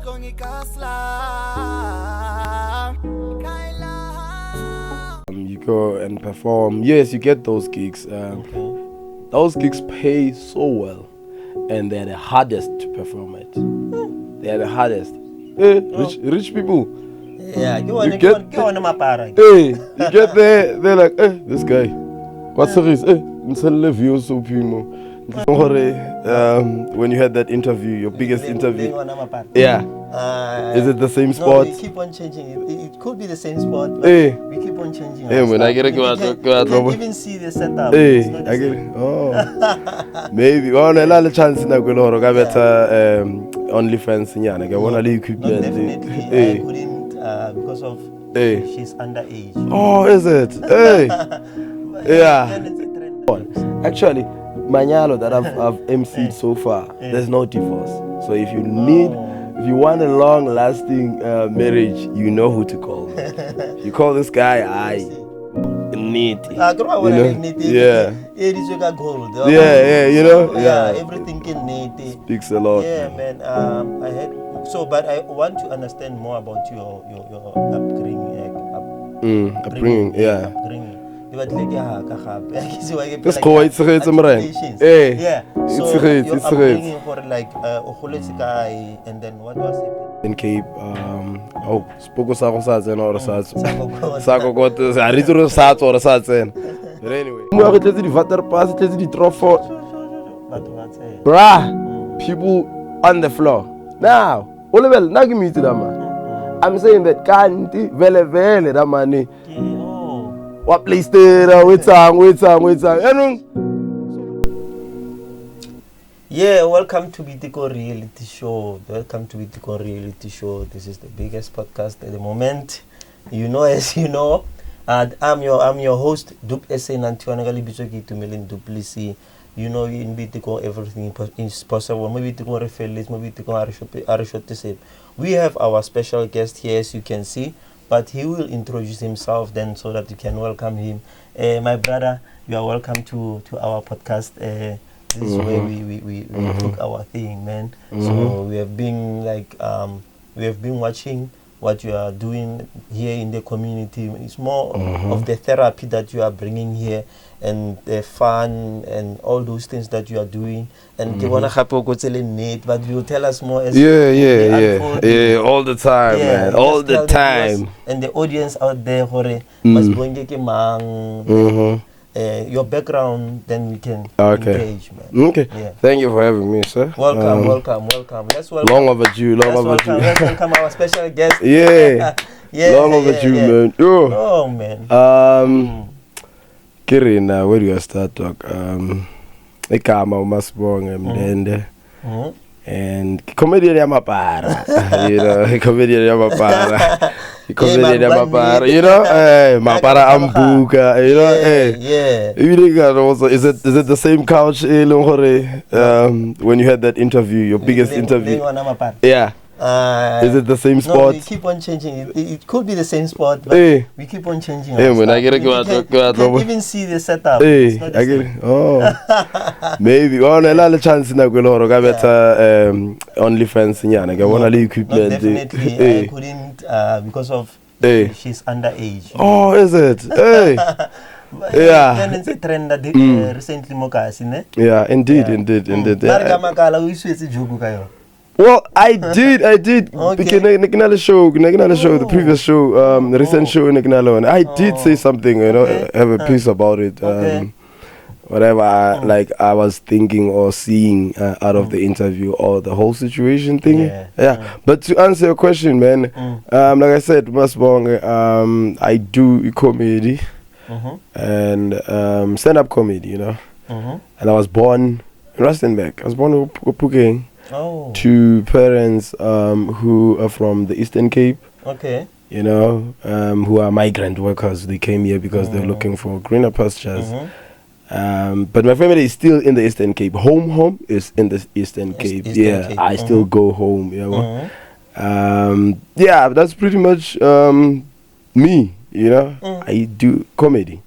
You go and perform. Yes, you get those gigs. Those gigs pay so well, and they're the hardest to perform at. They're the hardest. Rich people. Yeah, you get there, they're like, this guy. What's the reason? When you had that interview, your biggest interview. Yeah. Is it the same spot? No, we keep on changing it. It could be the same spot, but we keep on changing it. When I get you can even see the setup. It's not the I get same. it. Oh. Maybe. Well, a chance in better OnlyFans in Yana. I want to leave equipment. Definitely. I couldn't because of she's underage. Oh, is it? Yeah. Actually, Manyalo that I've MC'd so far, there's no divorce. So if you want a long-lasting marriage, you know who to call. You call this guy, neat. Yeah. Everything can neat. Speaks a lot. Yeah, man. But I want to understand more about your upbringing. Upbringing. Yeah. This it's right. Yeah. So your upbringing for like guy, and then what was it? In Cape, spoke Sako Sazen or Sako got I read to Sat or Sazen. But anyway, the water pass, the trophy. Bruh, people on the floor. Now, Oliver, now give me to that man. I'm saying that can't vele that money. What place there? Wait. Yeah, welcome to Boitekong Reality Show. This is the biggest podcast at the moment. As you know, and I'm your host, Dup SA Nantiwanagali Bichoki to Melin Duplisi. In Boitekong everything is possible. Maybe to go referrals, maybe to go Arishot. We have our special guest here, as you can see. But he will introduce himself then so that you can welcome him. My brother, you are welcome to our podcast. This is where we took our thing, man. So we have been watching what you are doing here in the community. It's more of the therapy that you are bringing here and the fun and all those things that you are doing. And they wanna happen but you will tell us more as all the time, man. All the time. And the audience out there, Masibonge Mndende, your background, then we can engage, man. Okay. Yeah. Thank you for having me, sir. Welcome. Let's welcome. Long overdue. Let's welcome our special guest. Long overdue, man. Oh, man. Kirina, where do you start talk? Ikama Masibonge Mndende. And comedian Yamapara. Comedian Yamapara. Mapara Ambuka, Is it the same couch, when you had that interview, your biggest interview? Yeah. Is it the same spot? No, we keep on changing it. It could be the same spot, but we keep on changing it. When I get you can even see the setup. It's not the same. Oh. Maybe. Well, a chance in better OnlyFans in Yana. I want to leave equipment. Definitely. I couldn't because of she's underage. Oh, is it? Then it's a trend that recently mokasi, yeah, indeed. Well, I did. Nikinala show, the previous show, the recent show in Nikinala, and I did say something, have a piece about it. Whatever I was thinking or seeing out of the interview or the whole situation thing. Yeah. But to answer your question, man, like I said, Masibonge, I do comedy and stand-up comedy, And I was born in Rustenburg. I was born in Pukeng. To parents who are from the Eastern Cape, who are migrant workers. They came here because they're looking for greener pastures. But my family is still in the Eastern Cape. Home is in the Eastern Cape. Cape. I still go home. That's pretty much me. I do comedy,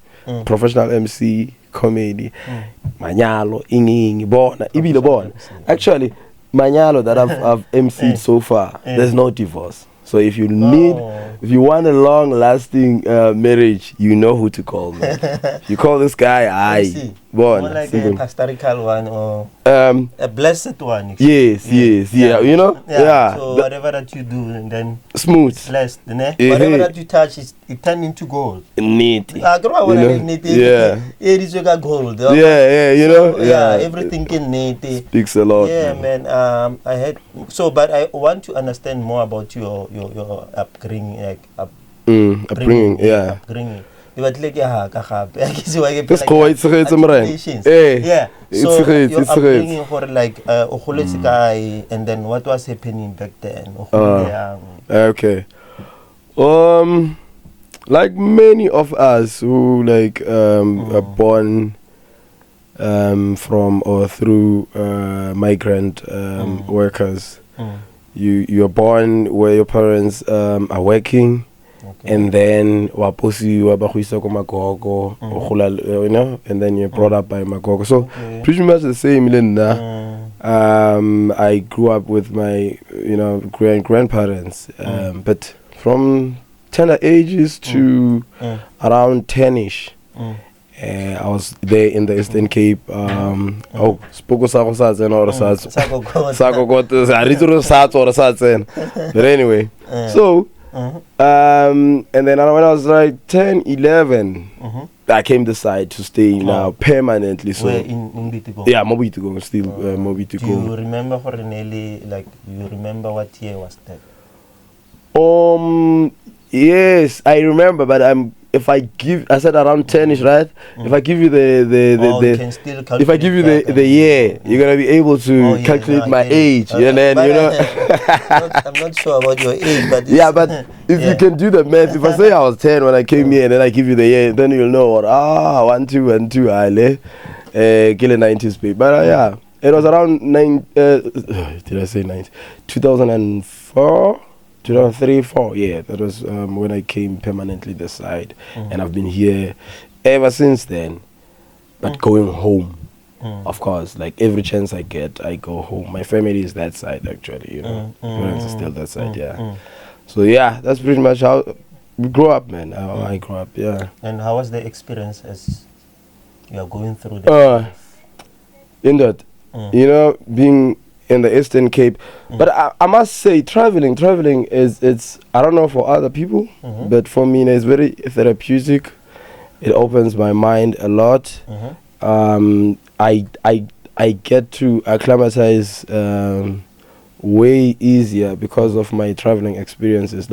professional MC comedy. Manyalo, inging, born, ibile born. Actually. manyalo that I've emceed so far, there's no divorce. So if you want a long-lasting marriage, you know who to call, man. You call this guy, more like a pastoral one or a blessed one. Yes, yeah. You know, yeah. So whatever that you do, and then smooth, it's blessed. Whatever that you touch, it turns into gold. Neat. Yeah. It is gold. Yeah. You know. Yeah. Everything can neat. Speaks a lot. Yeah, man. I had but I want to understand more about your upbringing, like upbringing. Yeah. Upbringing. It's your upbringing for like and then what was happening back then? Okay. Like many of us who like are born from or through migrant workers, you're born where your parents are working. Okay. And then waposi wabahuisa kwa magogo, you know, and then you're brought up by magogo. So pretty much the same. I grew up with my, you know, grandparents, but from tender ages to around 10ish. I was there in the Eastern Cape. Spoko sako satzen or satzen. But anyway, so. And then when I was like 10, 11, I came decide to stay now permanently. So where in Boitekong? Yeah, Boitekong still. Boitekong. Do you remember for Renelli, like you remember what year was that? Yes, I remember, but I said around 10ish, right? If I give you you can still if I give you the year, you're gonna be able to calculate my age, and then you know. I'm not sure about your age, but but if you can do the math, if I say I was 10 when I came here, and then I give you the year, then you'll know what 1, 2, and 2. Kill a 90s babe. But yeah, it was around 2004. 2003, 4, yeah, that was when I came permanently this side, and I've been here ever since then. But going home, of course, like every chance I get, I go home. My family is that side actually, you know. Parents are still that side, yeah. So yeah, that's pretty much how we grew up, man. How I grew up, yeah. And how was the experience as you are going through the in that, you know, being in the Eastern Cape, but I must say traveling is I don't know for other people, but for me it's very therapeutic. It opens my mind a lot. I get to acclimatize way easier because of my traveling experiences.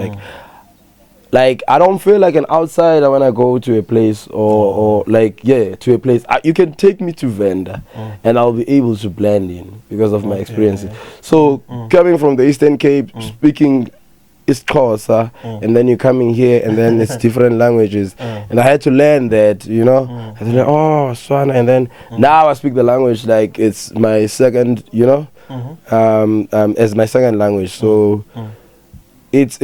Like I don't feel like an outsider when I go to a place or to a place. You can take me to Venda and I'll be able to blend in because of my experiences. So coming from the Eastern Cape, speaking East Xhosa, and then you're coming here and then it's different languages. And I had to learn that, you know. I had to learn, Swana, and then now I speak the language like it's my second, you know, as my second language. So it's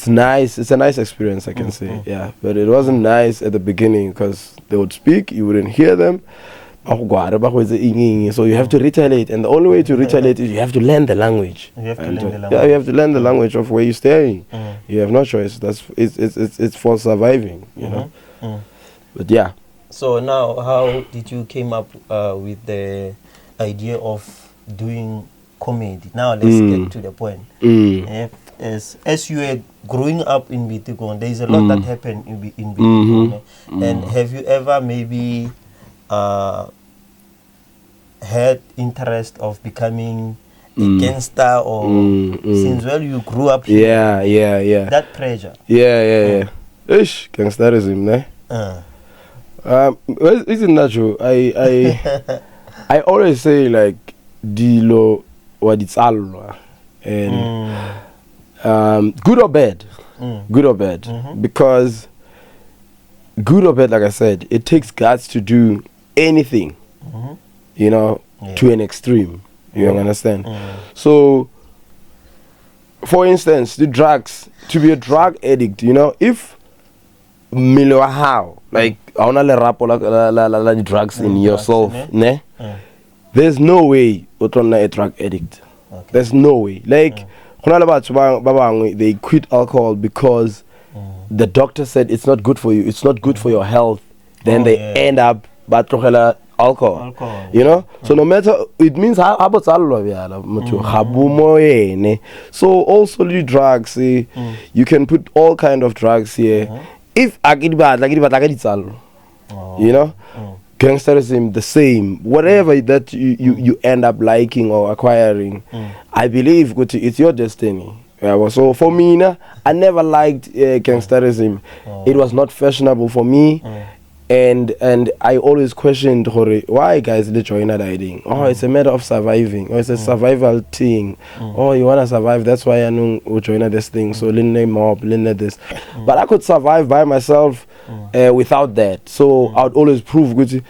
nice. It's a nice experience, I can say. Yeah, but it wasn't nice at the beginning because they would speak, you wouldn't hear them. So you have to retaliate, and the only way to retaliate is you have to learn the language. You have to learn the language. Yeah, you have to learn the language of where you're staying. You have no choice. It's for surviving, you know. But yeah. So now, how did you came up with the idea of doing comedy? Now let's get to the point. As you were growing up in Boitekong, there is a lot that happened in Boitekong. And have you ever maybe had interest of becoming a gangster or since you grew up here? Yeah. That pressure. Yeah. Ish, gangsterism, ne? Isn't that true? I always say like dilo what it's all and good or bad, because good or bad, like I said, it takes guts to do anything, you know, to an extreme. You understand? So, for instance, the drugs, to be a drug addict, you know, if how like I wanna le drugs in yourself, ne? there's no way utlona a drug addict. Okay. There's no way. Like they quit alcohol because the doctor said it's not good for you, it's not good for your health. Then they end up alcohol. You know? So no matter, it means so also the drugs, you can put all kind of drugs here. If you know, gangsterism the same, whatever that you end up liking or acquiring, I believe it's your destiny. So for me, I never liked gangsterism. It was not fashionable for me. And I always questioned why guys they join dieting. Oh, it's a matter of surviving. Or it's a survival thing. Oh, you wanna survive, that's why I know join this thing. So learn mob, learn this. But I could survive by myself without that. So I would always prove if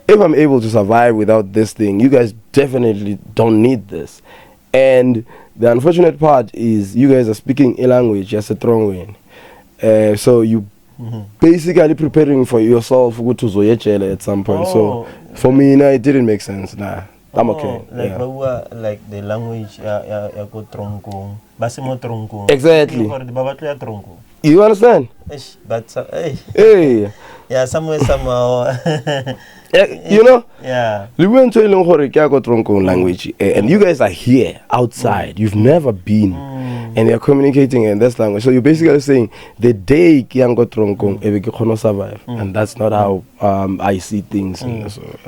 I'm able to survive without this thing, you guys definitely don't need this. And the unfortunate part is you guys are speaking a language just a strong way. So you basically preparing for yourself to go to Zoyechele at some point. So for me, it didn't make sense. I'm okay. Like the language, exactly. You understand? But hey. Yeah, somehow. You know? Yeah. We went to language, and you guys are here outside. You've never been, and they're communicating in this language. So you're basically saying the day Kiango survive, and that's not how I see things. So,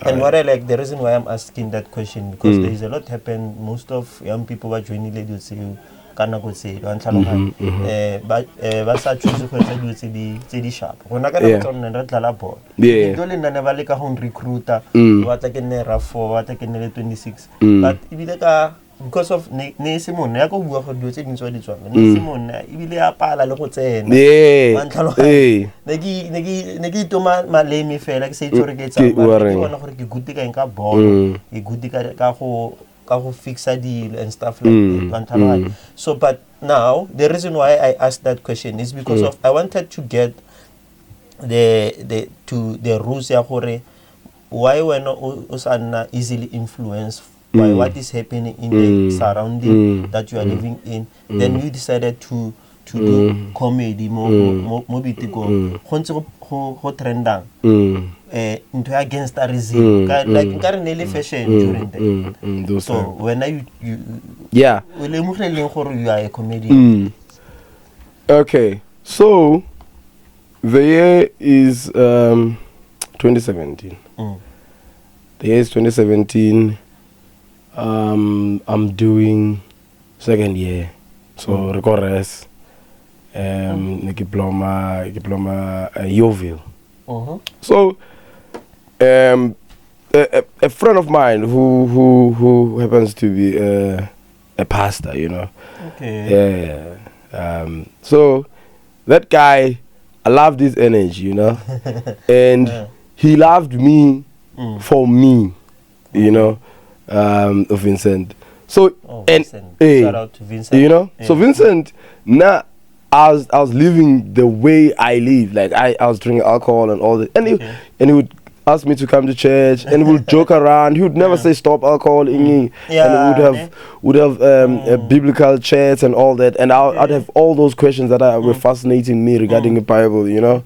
and what I like, the reason why I'm asking that question, because there is a lot happen. Most of young people are joining ladies say kana go say ba sa choose go etsa dilo tse di sharp rona ka nna tsona re tlala ball dilo le nna ba le ka go recruiter wa tla ke nne RAF4 wa tla ke nne le 26 but ibile ka because of ne se monna ya go bua go dilo tse dintso di tswana ne se monna ibile ya pala le go tsena ne ke itoma malemi fela ke se itse re ke tsa ba ke bona gore ke guti ka nka ball ke guti ka go fix a deal and stuff like that. So, but now the reason why I asked that question is because of I wanted to get the rules ya gore why we're not easily influenced by what is happening in the surrounding that you are living in. Then you decided to do comedy mo Boitekong go trendang into against racism like currently fashion during that. So when you you are a comedian. Okay, so the year is 2017. The year is 2017. I'm doing second year, so rigorous. Diploma Yeovil. So a friend of mine who happens to be a pastor, you know. Okay. So that guy, I loved his energy, you know, and he loved me for me, you know, Vincent. So Vincent. Shout out to Vincent. You know, so Vincent I was living the way I live. Like I was drinking alcohol and all that. And he would ask me to come to church, and we would joke around. He would never say stop alcohol, and would have biblical chats and all that. And I'd have all those questions that were fascinating me regarding the Bible. You know,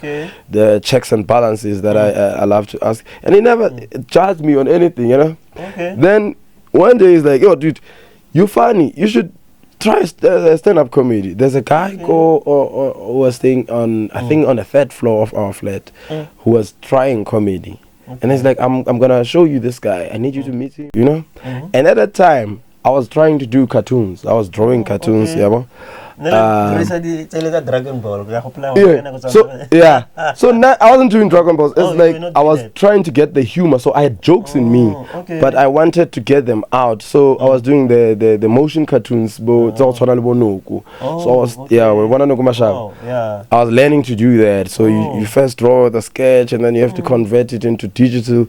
the checks and balances that I love to ask. And he never judged me on anything. You know. Then one day he's like, "Yo, dude, you're funny. You should try stand-up comedy." There's a guy who was staying on, I think, on the third floor of our flat, who was trying comedy. And he's like, I'm gonna show you this guy. I need you to meet him, you know. And at that time, I was trying to do cartoons. I was drawing cartoons, Dragon Ball. So now I wasn't doing Dragon Balls. It's like I was trying to get the humor. So I had jokes in me, but I wanted to get them out. So I was doing the motion cartoons. So I was I was learning to do that. So you first draw the sketch, and then you have to convert it into digital.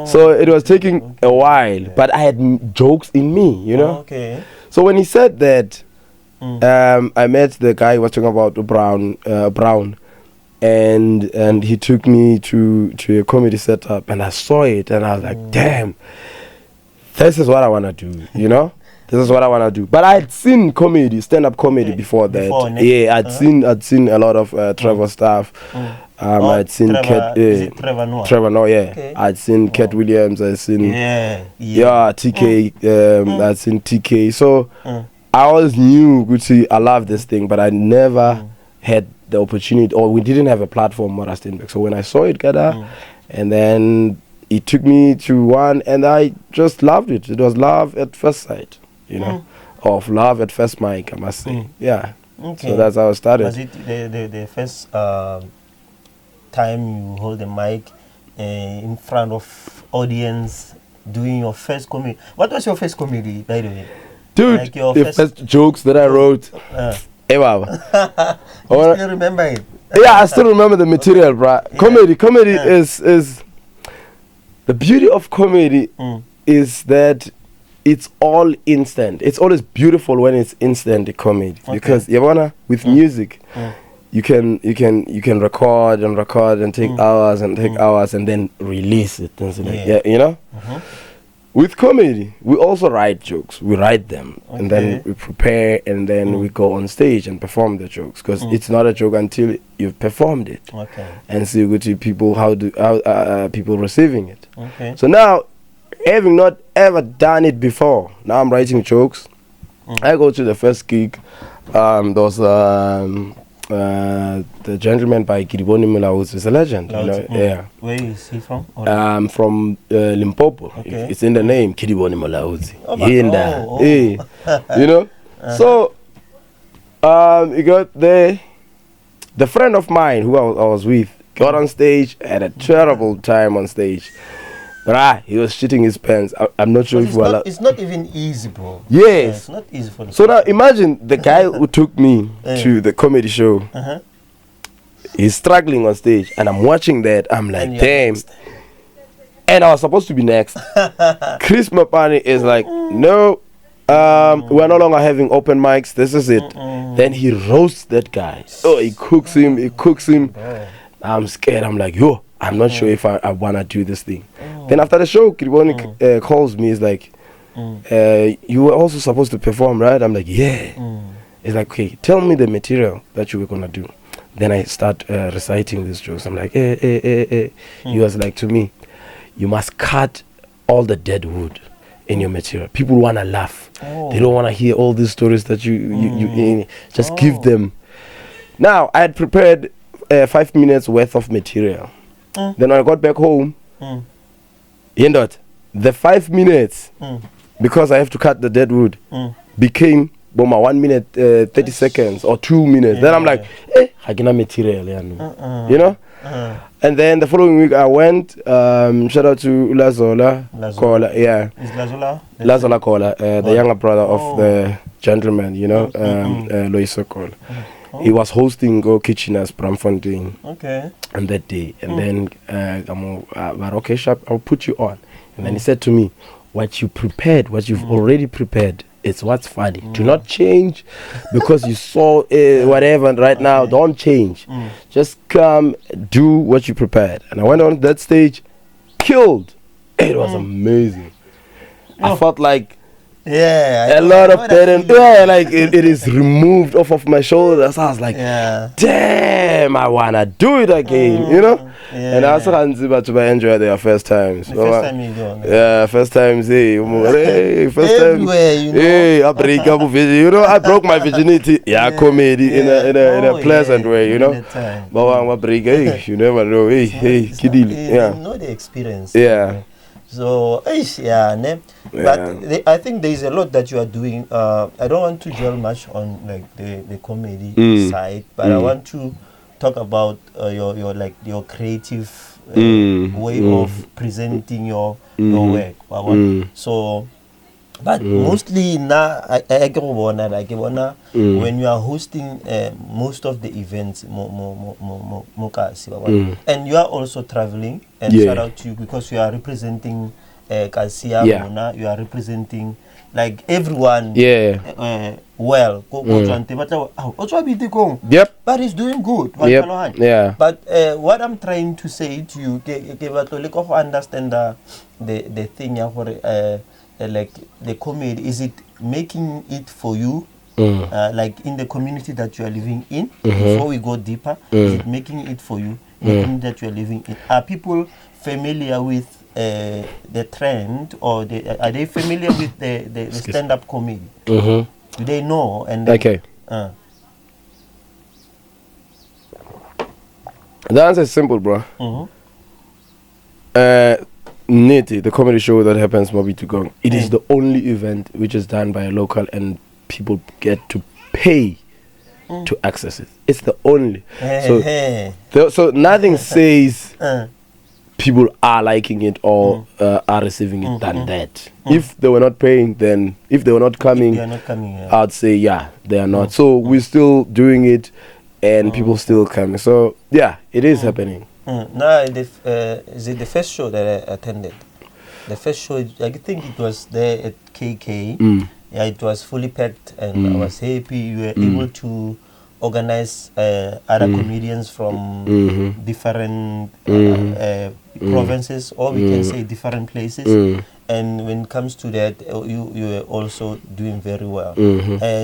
So it was taking a while, but I had jokes in me, you know. So when he said that, I met the guy who was talking about Brown, and he took me to a comedy setup, and I saw it, and I was like, damn, this is what I want to do, you know. This is what I want to do. But I had seen comedy, stand-up comedy before that. Yeah, I'd seen a lot of Trevor stuff. I'd seen Trevor Noah, yeah. Okay. I'd seen Cat Williams. I'd seen TK. I'd seen TK. So I always knew, I love this thing, but I never had the opportunity, or we didn't have a platform, Mora Steinbeck. So when I saw it, and then it took me to one, and I just loved it. It was love at first sight, you know, of love at first mic, I must say. Yeah. Okay. So that's how it started. Was it the first time you hold the mic in front of audience doing your first comedy? What was your first comedy, by the way? Dude, like the first jokes that I wrote. You still remember it? Yeah, I still remember the material, bro. Yeah. Comedy is the beauty of comedy is that it's all instant. It's always beautiful when it's instant comedy, because with music, you can record and take hours and then release it. You know. With comedy, we also write jokes. We write them, and then we prepare, and then we go on stage and perform the jokes. Because it's not a joke until you've performed it, and so you go to people how people receiving it. So now, having not ever done it before, now I'm writing jokes. I go to the first gig. There was the gentleman by Kidiboni Mulaudzi is a legend. You know? Yeah. Where is he from? From Limpopo. It's in the name, Kidiboni Mulaudzi. You know? So, you got there. The friend of mine who I was with got on stage, had a terrible time on stage. But he was shitting his pants. I'm not sure if it's not even easy, bro. Yes. Yeah, it's not easy for the So now imagine the guy who took me to the comedy show. He's struggling on stage, and I'm watching that. I'm like, damn. And I was supposed to be next. Chris Mapani is like, no, we're no longer having open mics. This is it. Then he roasts that guy. Oh, he cooks him. I'm scared. I'm like, yo, I'm not sure if I want to do this thing. Then after the show, Kiriboni calls me. He's like, you were also supposed to perform, right? I'm like, yeah. He's like, okay, tell me the material that you were going to do. Then I start reciting these jokes. I'm like, He was like to me, you must cut all the dead wood in your material. People want to laugh. They don't want to hear all these stories that you just give them. Now, I had prepared 5 minutes worth of material. Then when I got back home, you know what? The 5 minutes, because I have to cut the dead wood, became 1 minute 30 seconds or 2 minutes. Then I'm like, I can have material, you know. And then the following week I went. Shout out to Lazola Kola, yeah. Is Lazola? Lazola Kola, the younger brother of the gentleman, you know, Loiso Kola. He was hosting Go Kitcheners Bramfontein. On that day, and then okay, sharp, I'll put you on. And then he said to me, what you prepared, what you've already prepared, it's what's funny. Do not change because you saw whatever right now. Don't change. Just come, do what you prepared. And I went on that stage, killed. It was amazing. I felt like a lot of burden. Like it is removed off of my shoulders. I was like, damn, I wanna do it again, you know. And I also had to enjoy their first times. First time you go. Yeah, first times. First time. I break up with you know. I broke my virginity. Yeah, comedy in a pleasant way, you know. But I break. You never know. Kidili. Yeah. You know the experience. Yeah. So, but I think there is a lot that you are doing. I don't want to dwell much on like the comedy side, but I want to talk about your creative way of presenting your work. So, but mostly now I when you are hosting most of the events, and you are also traveling. And shout out to you because you are representing Kasia, you are representing like everyone well. Yep. But he's doing good. Yep. Yeah. But what I'm trying to say to you, understand the thing like the comedy, is it making it for you? Like in the community that you are living in, before we go deeper, is it making it for you in the community that you are living in? Are people familiar with the trend, or are they familiar with the stand-up comedy? Do they know? And then, okay. The answer is simple, bro. Niti, the comedy show that happens Boitekong, it is the only event which is done by a local and people get to pay to access it. It's the only. So nothing says people are liking it or are receiving it than that. If they were not paying, then if they were not coming, I'd say yeah, they are not. So we're still doing it, and people still coming. So yeah, it is happening. Now, is it the first show that I attended? The first show, I think it was there at KK. Yeah, it was fully packed, and I was happy. We were able to organize other comedians from different provinces, or we can say different places. And when it comes to that, you were also doing very well.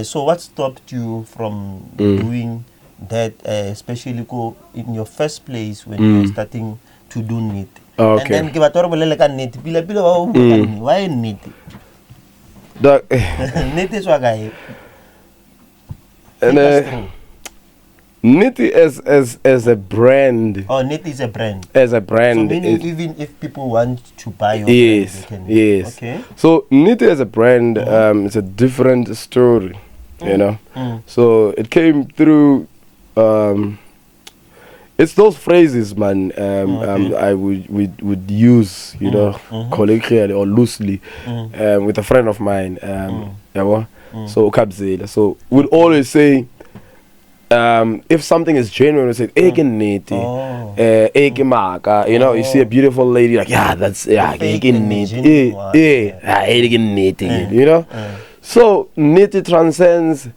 So what stopped you from doing that, especially go in your first place when you were starting to do NEET? Okay. And then why NEET? NEET is what guy. And Niti as a brand. Oh, Niti is a brand. As a brand. So meaning even if people want to buy your yes, brand, yes. Okay. So Niti as a brand, it's a different story, you know. So it came through. It's those phrases, man. I would use, you know, colloquially or loosely, with a friend of mine. So Kabzela. So we'd always say, if something is genuine, we say Niti, you know, you see a beautiful lady, like that's Niti, you know. So Niti transcends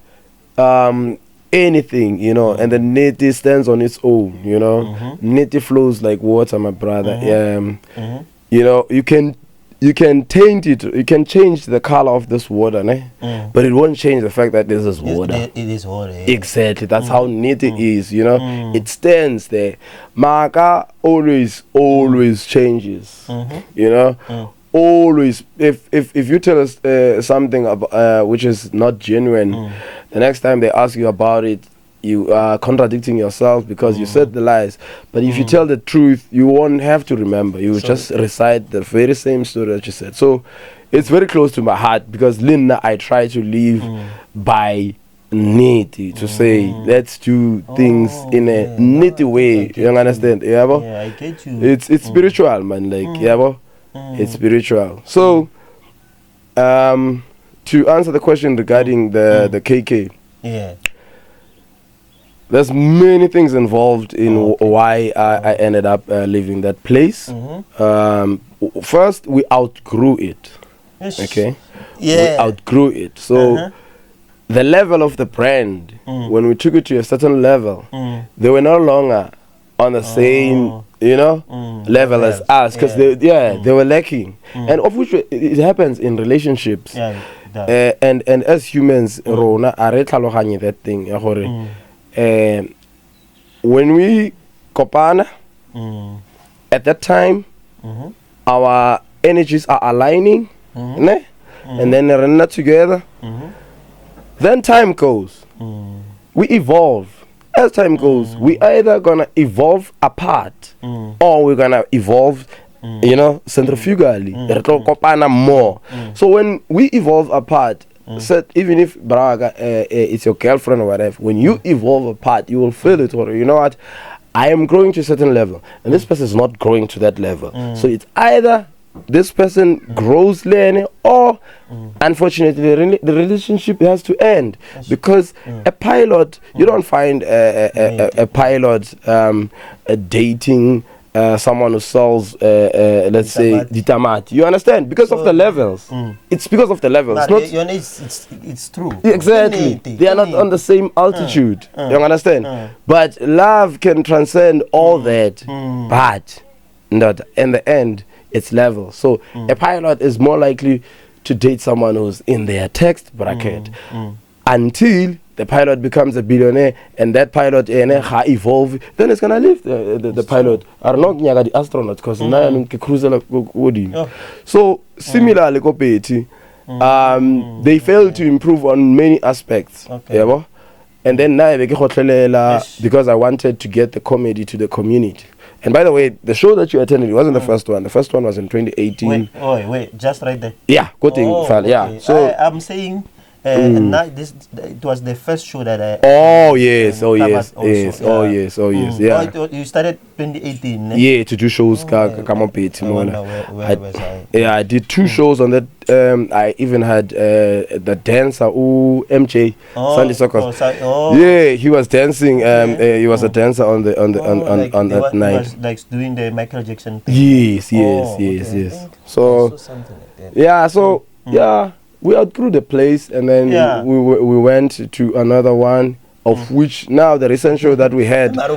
anything, you know, and the Niti stands on its own, you know. Niti flows like water, my brother. You know, you can taint it, you can change the color of this water, but it won't change the fact that this is water. It is water. Yeah. Exactly, that's how Niti is, you know. It stands there. Maka always changes, you know. Always, if you tell us something about, which is not genuine, the next time they ask you about it, you are contradicting yourself because you said the lies. But if you tell the truth, you won't have to remember. You just recite the very same story that you said. So it's very close to my heart because Linda, I try to live by Niti, to say let's do things in a Niti way. You understand? Yeah, I get you. It's spiritual, man. Like it's spiritual. So to answer the question regarding the KK, there's many things involved in why I ended up leaving that place. First, we outgrew it. Okay. We outgrew it. So the level of the brand, when we took it to a certain level, they were no longer on the same, you know, level as us, because they were lacking, and of which it happens in relationships. And as humans, Rona are that thing. When we kopana, at that time, our energies are aligning, and then they run together. Then time goes, we evolve. As time goes, we either gonna evolve apart, or we're gonna evolve, you know, centrifugally, kopana more. So when we evolve apart, so even if Braga it's your girlfriend or whatever, when you evolve apart, you will feel it. Or you know what, I am growing to a certain level, and this person is not growing to that level. So it's either this person grows learning, or unfortunately the relationship has to end, because a pilot, you don't find a pilot dating someone who sells let's say ditamat. You understand? Because of the levels. It's because of the levels. It's true. Exactly. They are not on the same altitude. You understand? But love can transcend all that. But not in the end, it's level. So a pilot is more likely to date someone who's in their tax bracket until the pilot becomes a billionaire, and that pilot evolve, then it's gonna leave the pilot. I don't know the astronaut because so similarly, they failed to improve on many aspects. Okay. And then now because I wanted to get the comedy to the community. And by the way, the show that you attended, it wasn't the first one. The first one was in 2018. Wait, just right there. Yeah, good thing. Yeah. So I'm saying now it was the first show that I. Yes. Yeah. You started 2018. Yeah, to do shows. Come on, Pete. Yeah, I did 2 shows on that. I even had the dancer, MJ, Sunday Soccer. Yeah, he was dancing. He was a dancer on that night. He was like doing the Michael Jackson thing. Yes. So yeah. We outgrew the place, and then we went to another one, of which now the recent show that we had. I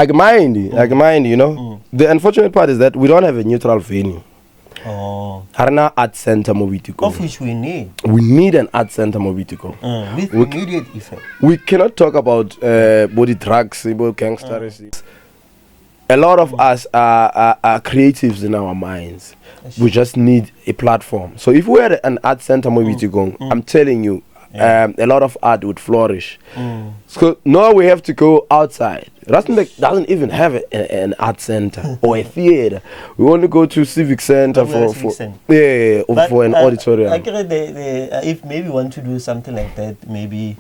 mind, you know. The unfortunate part is that we don't have a neutral venue. Harna Art Center Mobitiko. Of which we need. We need an art center Mobitiko. With immediate effect. We cannot talk about body drugs, gangsters. A lot of us are creatives in our minds. We just need a platform. So if we had an art center Mobitiko, I'm telling you, a lot of art would flourish. So now we have to go outside. Rustenburg doesn't even have an art center or a theater. We only go to civic center for an auditorium. I get if maybe want to do something like that, maybe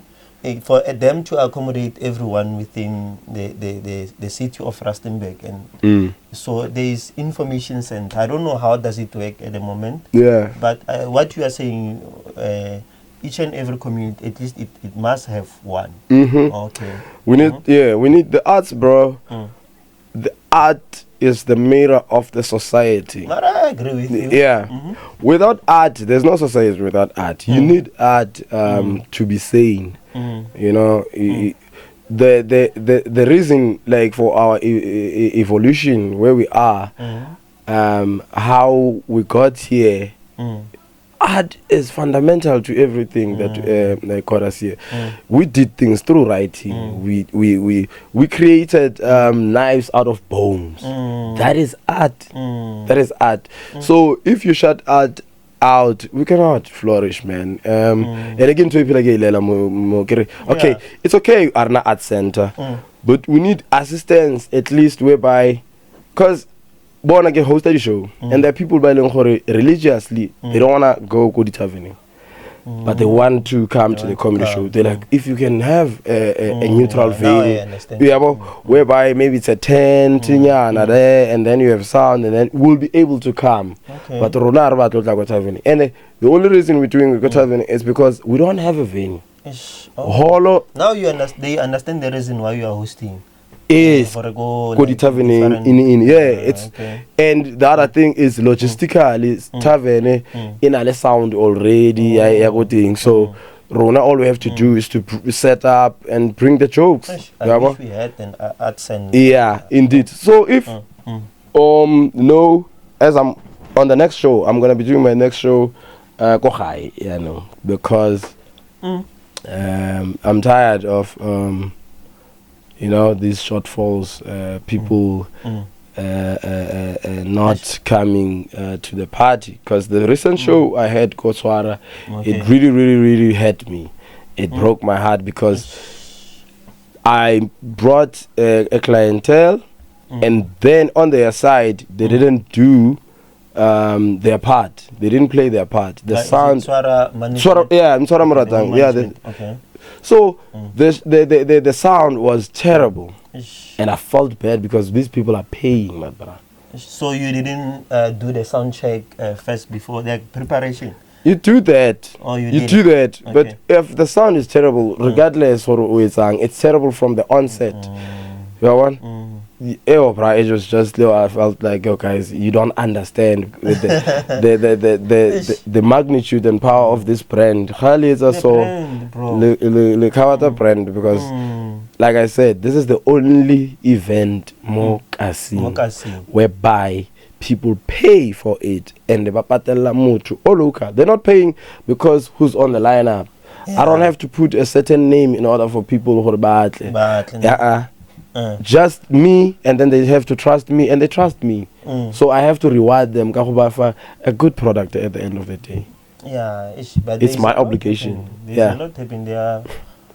for them to accommodate everyone within the city of Rustenburg, and so there is information center. I don't know how does it work at the moment. Yeah. But what you are saying. Each and every community, at least it must have one. Okay. We need we need the arts, bro. The art is the mirror of the society. I agree with you. Yeah. Without art, there's no society without art. You need art to be sane. You know, the reason, like, for our evolution where we are, how we got here. Art is fundamental to everything that got us here. We did things through writing. We created knives out of bones. That is art. That is art. So if you shut art out, we cannot flourish, man. And again, to people like okay, it's okay, Arna Art Center, but we need assistance at least, whereby, because born again hosted the show, and there are people by religiously they don't wanna go the tavern, but they want to come to the comedy show. They're like, if you can have a neutral venue, whereby maybe it's a tent and then you have sound, and then we'll be able to come. But and the only reason we're doing the tavern is because we don't have a venue. Now they understand the reason why you are hosting. Is and the other thing is logistically tavern in a sound already. So Rona, all we have to do is to set up and bring the jokes. I wish we had an art center. Yeah, indeed. So if as I'm on the next show, I'm gonna be doing my next show because I'm tired of these shortfalls, people not coming to the party. Because the recent show I had, Kotswara, it really hurt me. It broke my heart because I brought a clientele, and then on their side, they didn't do their part. They didn't play their part. The sound. Mtswara Muratang. Yeah. So the sound was terrible, and I felt bad because these people are paying, my brother. So you didn't do the sound check first before the preparation? You do that. Oh, you do that. Okay. But if the sound is terrible, regardless of what we're saying, it's terrible from the onset. You know what? It was just, I felt like, guys, you don't understand the magnitude and power of this brand. Khali is also the brand, because like I said, this is the only event whereby people pay for it, and the bapatella mutu or local. They're not paying because who's on the lineup. I don't have to put a certain name in order for people who are just me, and then they have to trust me, and they trust me. So I have to reward them for a good product at the end of the day. Yeah, but it's my obligation. There's a lot happening.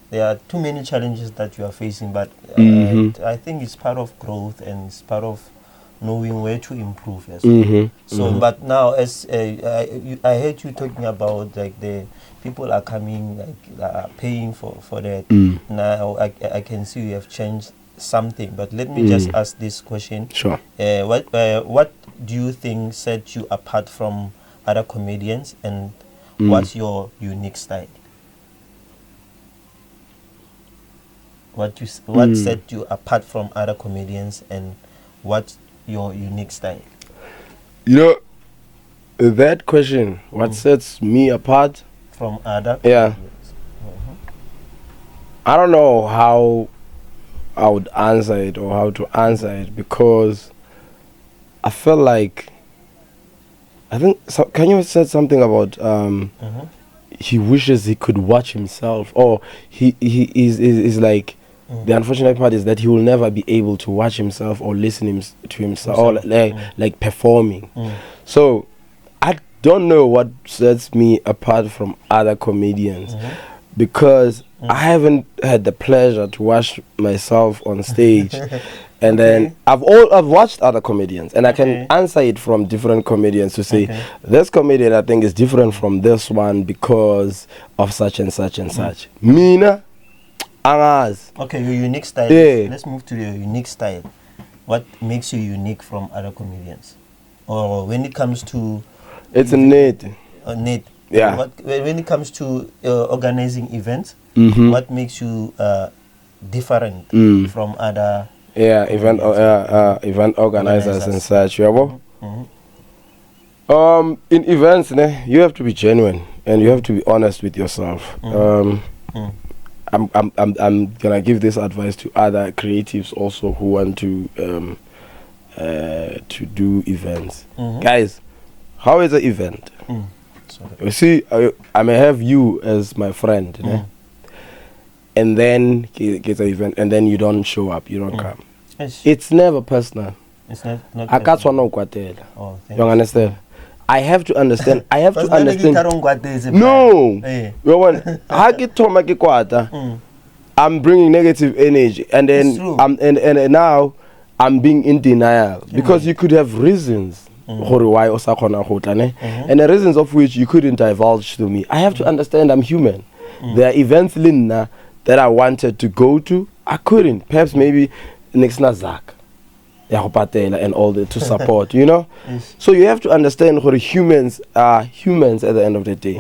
There are too many challenges that you are facing, but I think it's part of growth and it's part of knowing where to improve as well. So, but now, as I heard you talking about like the people are coming, like paying for that. Now I can see you have changed something, but let me just ask this question. Sure. What do you think set you apart from other comedians, and what's your unique style? What set you apart from other comedians, and what's your unique style? You know, that question, what sets me apart from other comedians? I don't know how I would answer it or how to answer it, because I feel like, I think, so, can you say something about he wishes he could watch himself, or he is like, the unfortunate part is that he will never be able to watch himself or listen to himself, or like performing. So I don't know what sets me apart from other comedians, because I haven't had the pleasure to watch myself on stage. And then I've watched other comedians, and I can answer it from different comedians to say, this comedian I think is different from this one because of such and such and such. Mina, Angaz. Okay, your unique style. Yeah. Let's move to your unique style. What makes you unique from other comedians? Or when it comes to... It's a need. A need. Yeah. When it comes to organizing events, what makes you different from other... event organizers and such. In events, you have to be genuine and you have to be honest with yourself. I'm gonna give this advice to other creatives also who want to do events. Guys, how is an event? You see, I may have you as my friend, and then get an event, and then you don't show up, you don't come. It's never personal. It's not I can't you understand? I have to understand. I have to understand. No, I'm bringing negative energy, and then and now I'm being in denial because you could have reasons why and the reasons of which you couldn't divulge to me. I have to understand I'm human. There are events Linna that I wanted to go to, I couldn't. Perhaps maybe next Nazak, and all that to support, you know. So you have to understand what humans are humans at the end of the day.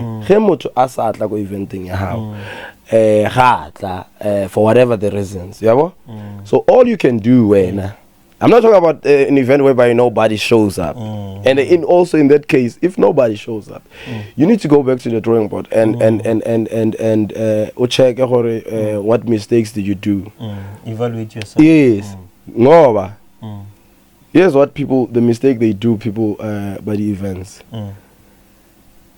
For whatever the reasons, so all you can do when I'm not talking about an event whereby nobody shows up, and also in that case, if nobody shows up, you need to go back to the drawing board and check what mistakes did you do. Evaluate yourself. Yes, no. Here's what the mistake they do, people by the events.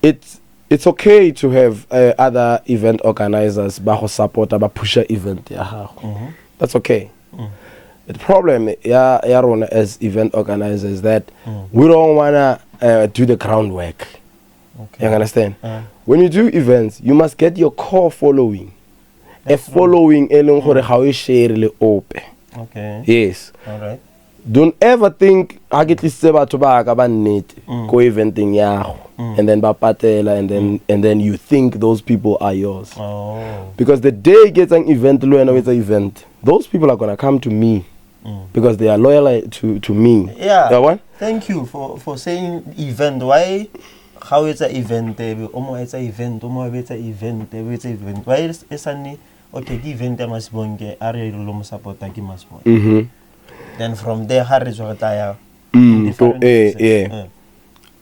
It's okay to have other event organizers support a pusher event. That's okay. The problem, as event organizers, is that we don't wanna do the groundwork. You understand? When you do events, you must get your core following. Following how you share the open. Okay. Yes. All right. Don't ever think I get this go eventing and then bapatela and then you think those people are yours. Because the day it gets an event, those people are gonna come to me. Because they are loyal to me. Yeah. Thank you for saying event. Why? How it's an event? It's an event. It's an event. It's an event. Why is it okay? Event Masibonge. Are you support Masibonge? Then from there,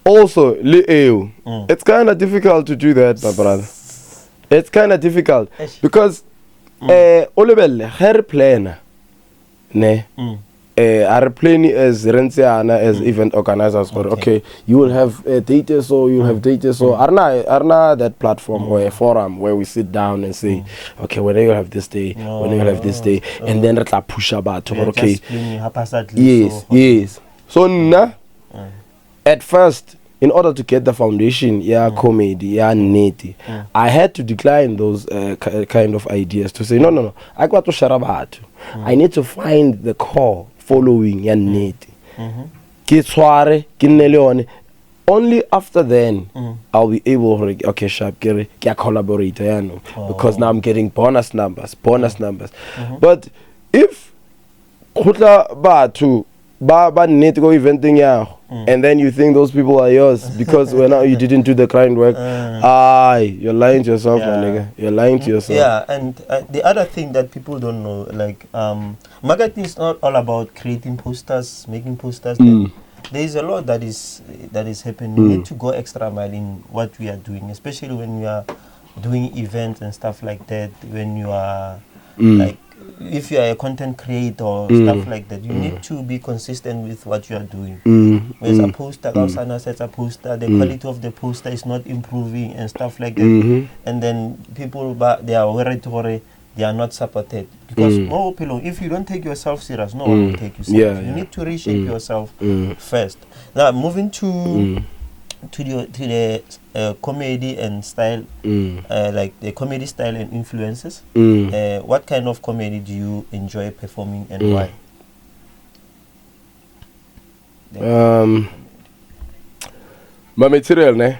Also, it's kind of difficult to do that, my brother. It's kind of difficult because Olebelle hair planner ne are planning as Renziana as event organizers. Okay, you will have data, so you will have data, so Arna that platform or a forum where we sit down and say, okay, when you have this day, when you have this day, and then let's push about. Okay, yes. So now, at first, in order to get the foundation, comedy, neti, I had to decline those kind of ideas to say, no, I got to share about. I need to find the core following neti. Only after then I'll be able to okay, sharp, collaborate, because now I'm getting bonus numbers. But if need to go eventing and then you think those people are yours because you didn't do the kind work, you're lying to yourself, my nigga. You're lying to yourself. Yeah, and the other thing that people don't know, like marketing is not all about creating posters, making posters. There is a lot that is happening. We need to go extra mile in what we are doing, especially when we are doing events and stuff like that. When you are like, if you are a content creator or stuff like that, you need to be consistent with what you are doing. There's a poster, sets a poster, the quality of the poster is not improving and stuff like that. And then people, they are worried they are not supported. Because if you don't take yourself serious, no one will take you serious. You need to reshape yourself first. Now, moving to the comedy and style, like the comedy style and influences. What kind of comedy do you enjoy performing and why? My material, ne?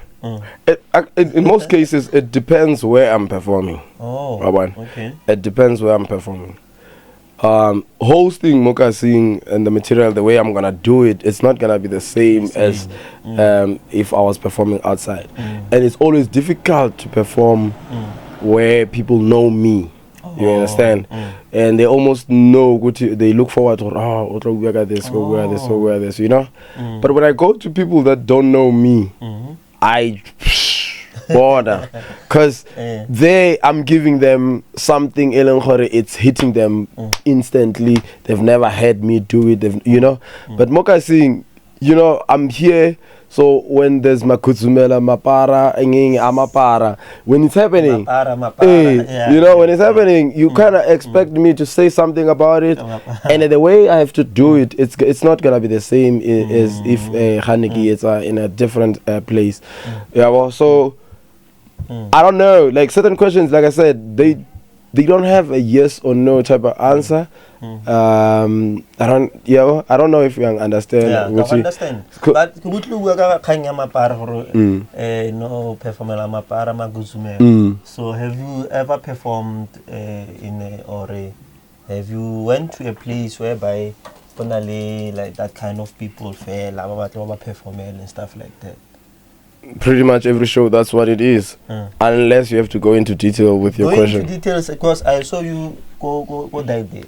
In most cases, it depends where I'm performing. Okay. It depends where I'm performing. Hosting, mokasing, and the material, the way I'm gonna do it, it's not gonna be the same as if I was performing outside. And it's always difficult to perform where people know me. You understand? And they almost know, they look forward to, we got this, we got this, you know? But when I go to people that don't know me, I border, because I'm giving them something, it's hitting them instantly. They've never had me do it, but Moka saying, I'm here. So when there's Makutsumela, Mapara, Amapara, when it's happening, when it's happening, you kind of expect me to say something about it, and the way I have to do it, it's not gonna be the same as if Haniki is in a different place. So I don't know. Like certain questions, like I said, they don't have a yes or no type of answer. I don't know if you understand. Yeah, I understand. But so have you ever performed have you went to a place whereby like that kind of people perform and stuff like that? Pretty much every show, that's what it is. Unless you have to go into detail with your question. Into details, because I saw you go that day.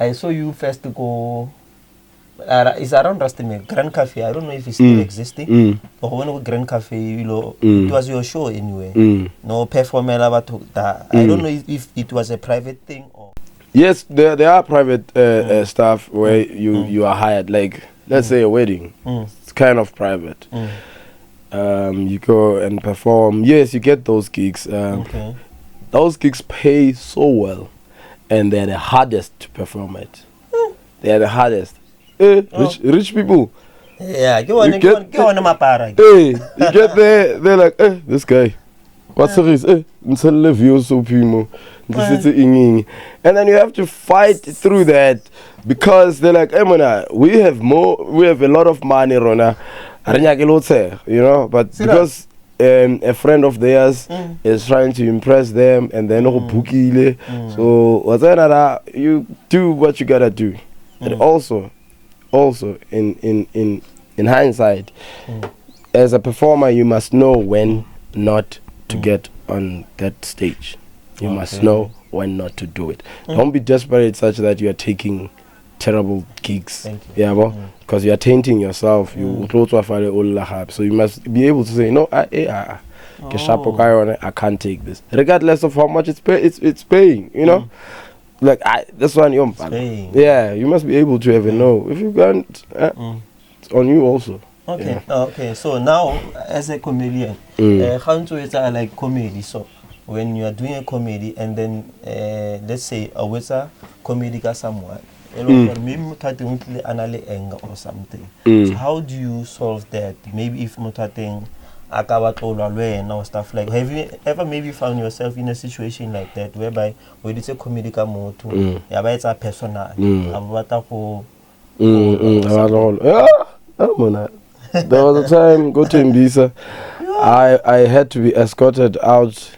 I saw you first go. It's around Rastime Grand Cafe. I don't know if it's still existing. But when we Grand Cafe, it was your show anyway. No performer. I don't know if it was a private thing or. Yes, there are private stuff where you are hired. Like let's say a wedding. It's kind of private. You go and perform. Yes, you get those gigs. Those gigs pay so well, and they're the hardest to perform at. They are the hardest. Rich people. Yeah, you get there, they're like, this guy. What's the reason? And then you have to fight through that because they're like, we have a lot of money, Rona. But because a friend of theirs is trying to impress them, and then so you do what you gotta do. And also in hindsight, as a performer, you must know when not to get on that stage. You must know when not to do it. Don't be desperate such that you are taking terrible gigs, because you are tainting yourself. So you must be able to say no. I can't take this, regardless of how much it's paying. You know, like this one, yeah, you must be able to ever know. If you can't, it's on you also. Okay, okay. So now, as a comedian, how do you like comedy? So when you are doing a comedy, and then let's say a waiter comedy ka someone, maybe anale anger or something. So how do you solve that? Maybe if mutating or stuff like, have you ever maybe found yourself in a situation like that whereby when it's a comedy mo to it's a personal there was a time go to Mbisa, I had to be escorted out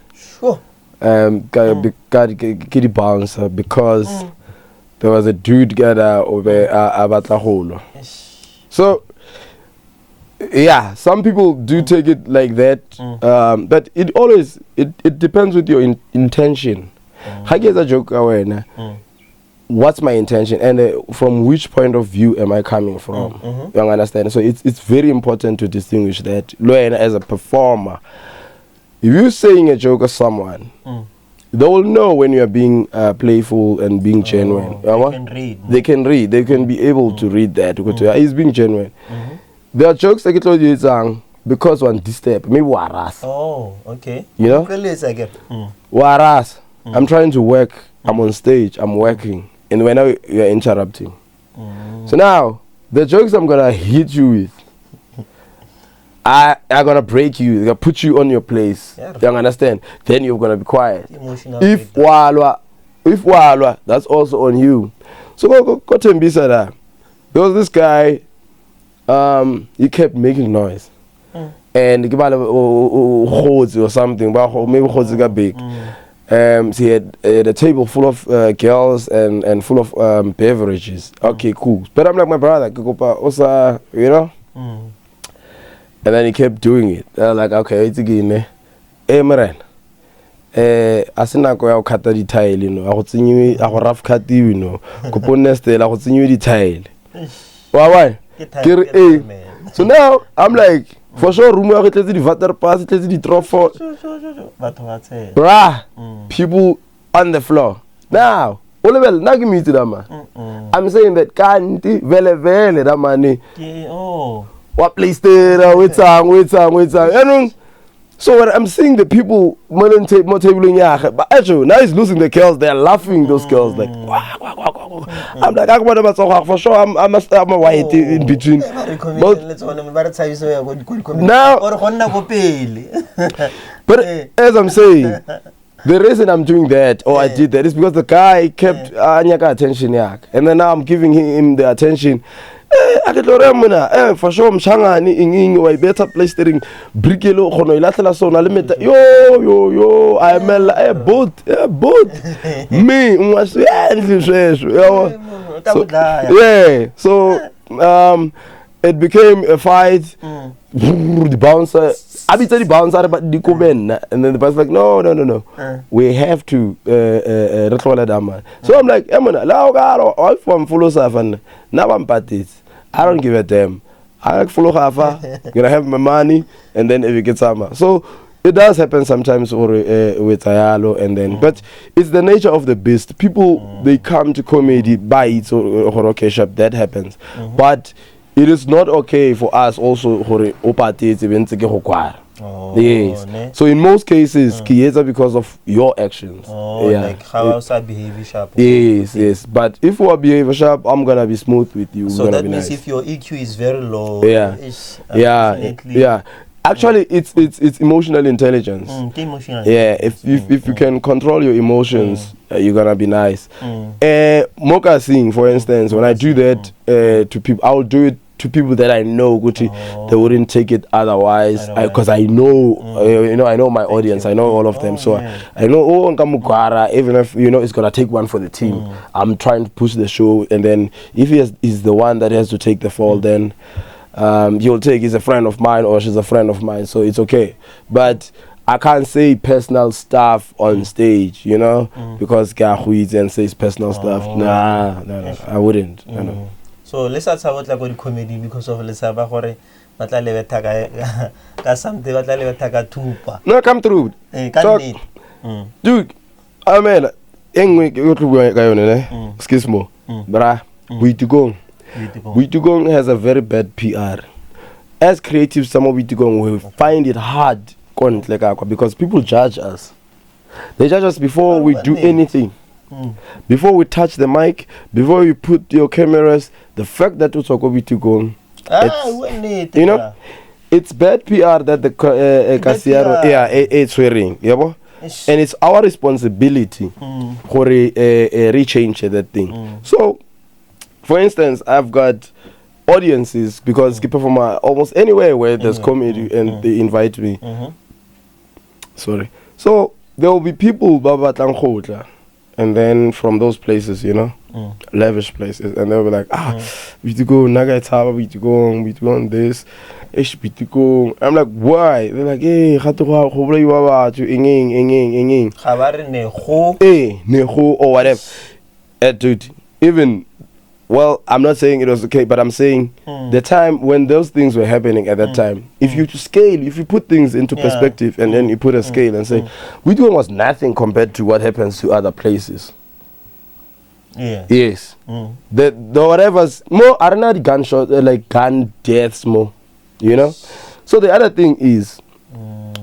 kitty bouncer because there was a dude over Abatlaholo. So yeah, some people do take it like that, but it depends with your intention. I get a joke away. What's my intention, and from which point of view am I coming from? You understand? So it's very important to distinguish that. As a performer, if you're saying a joke of someone, they will know when you are being playful and being genuine. They can read. They can be able to read that. He's being genuine. There are jokes that get told you because one disturb. Maybe waras. Oh, okay. You know? Waras. I'm trying to work. I'm on stage. I'm working. And when you're interrupting. So now, the jokes I'm gonna hit you with, I'm gonna break you. I'm gonna put you on your place. You understand? Then you're gonna be quiet. If walwa, that's also on you. So go to Mbisa there. There was this guy. He kept making noise, and he or something, but maybe got big. So he had a table full of girls and full of beverages. Okay, cool. But I'm like my brother, you know. And then he kept doing it. Like, okay, it's again. Hey, man. Asina go cut the tile, you know. I would sing you a rough cut, you know. Coupon I would sing you the tile. Why? So now I'm like, for sure, rumor it the water pass, it the drop for people on the floor. Now, now give me to them. I'm saying that can't vele that money. What place there? Wait. So when I'm seeing the people more table in but actually now he's losing the girls, they're laughing, those girls like wah. I'm like, for sure I'm a white in between. Now, but as I'm saying, the reason I'm doing that, or I did that, is because the guy kept attention, and then now I'm giving him the attention. For sure, I'm in a better place. Brigelo, yo, I'm a boat. Me, so it became a fight. The bouncer, I be telling the bouncer, but the comment, and then the bouncer like, no, we have to So I'm like, I'm follow Safan. Now I'm parties. I don't give a damn. I follow Hafa, gonna have my money, and then if you get some. So it does happen sometimes with Ayalo, and then, but it's the nature of the beast. People, they come to comedy by it or okay shop, that happens. But it is not okay for us also yes. So in most cases, because of your actions. Like how else I behave sharp. Yes. But if you are behavior sharp, I'm gonna be smooth with you. So that means if your EQ is very low, Actually, it's emotional intelligence. If you can control your emotions, you're gonna be nice. Mocha sing, for instance, when I do that to people, I'll do it to people that I know, Gucci, they wouldn't take it otherwise, because I know, I know my audience, I know all of them, so I know, even if, it's gonna take one for the team, I'm trying to push the show, and then if he's the one that has to take the fall, then he'll take, he's a friend of mine, or she's a friend of mine, so it's okay. But I can't say personal stuff on stage, because Gahuiz and says personal stuff. Nah, I wouldn't. So let's talk about like comedy, because of let's have something tupa. No, come through. Dude, I mean, excuse me, bra, Boitekong has a very bad PR. As creatives, some of Boitekong will find it hard because people judge us. They judge us before we do anything. Before we touch the mic, before you put your cameras, the fact that we talk Boitekong, you know, it's bad PR that the Casiero, it's wearing, and it's our responsibility for rechange that thing. So, for instance, I've got audiences because I perform almost anywhere where there's comedy and they invite me. Sorry. So there will be people and then from those places, you know, lavish places, and they'll be like, Boitekong, Naga Taba, Boitekong, this, Boitekong. I'm like, why? They're like, hey, neho or whatever. Dude, even. Well, I'm not saying it was okay, but I'm saying the time when those things were happening at that time, if you put things into perspective and then you put a scale and say, Boitekong was nothing compared to what happens to other places. Yeah. Yes. The whatever's more are not gunshot like gun deaths more, you know. So the other thing is,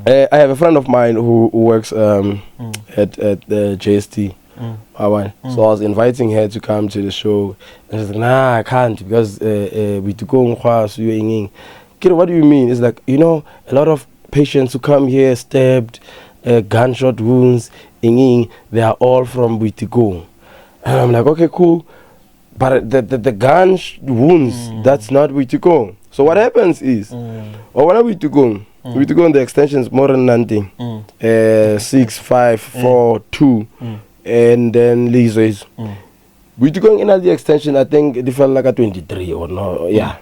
I have a friend of mine who works at the JST. So I was inviting her to come to the show, and she's like, nah, I can't because Boitekong. What do you mean? It's like, you know, a lot of patients who come here stabbed, gunshot wounds, they are all from Boitekong. And I'm like, okay, cool, but the gun wounds, that's not Boitekong. So what happens is, or when Boitekong, the extension is more than 19, 6, 5, 4, 2. And then Lizo is Boitekong in the extension, I think it felt like a 23 or no, yeah.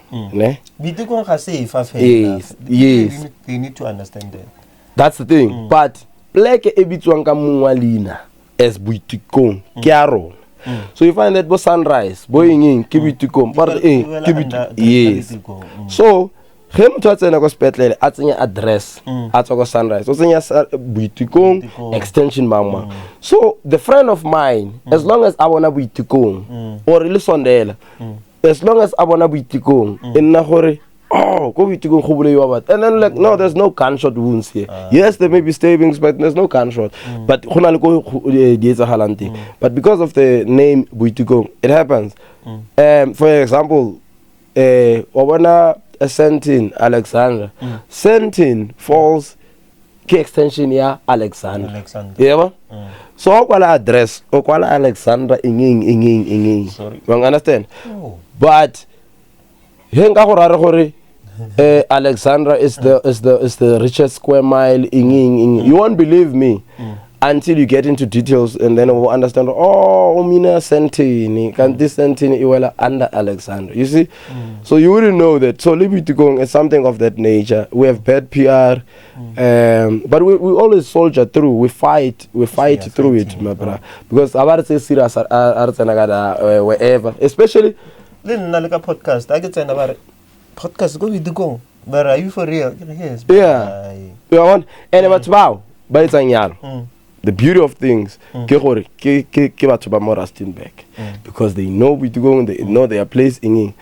Boitekong has safe. Yes. They need to understand that. That's the thing. But Black Ebitwanga Mungwalina as Boitekong, Kiaro. So you find that sunrise, boying in Boitekong, yes. So him to attend a hospital at your address at a sunrise. So Boitekong extension mama. So the friend of mine, as long as I wanna Boitekong or listen there, as long as I wanna Boitekong in Nahore, go Boitekong, and then like no, there's no gunshot wounds here. Yes, there may be stabbings, but there's no gunshot. But but because of the name Boitekong, it happens. For example, a Sentin Alexandra. Sentin falls key extension ya Alexandra. Yeah. So okwala address, okwala Alexandra inging. Sorry. You understand? But henga gore Alexandra is the richest square mile inging. You won't believe me until you get into details, and then we'll understand. Oh, Mina Sentini, can this Sentini Iwela under Alexander? You see, so you wouldn't know that. So Boitekong is something of that nature. We have bad PR, but we always soldier through. We fight through it, my brother. Because about say serious wherever, especially. Then nalika podcast. I get saying about podcast go Boitekong. But are you for real? Yes. Yeah. You want and about wow, but it's the beauty of things, because they know Boitekong, they know their place in it.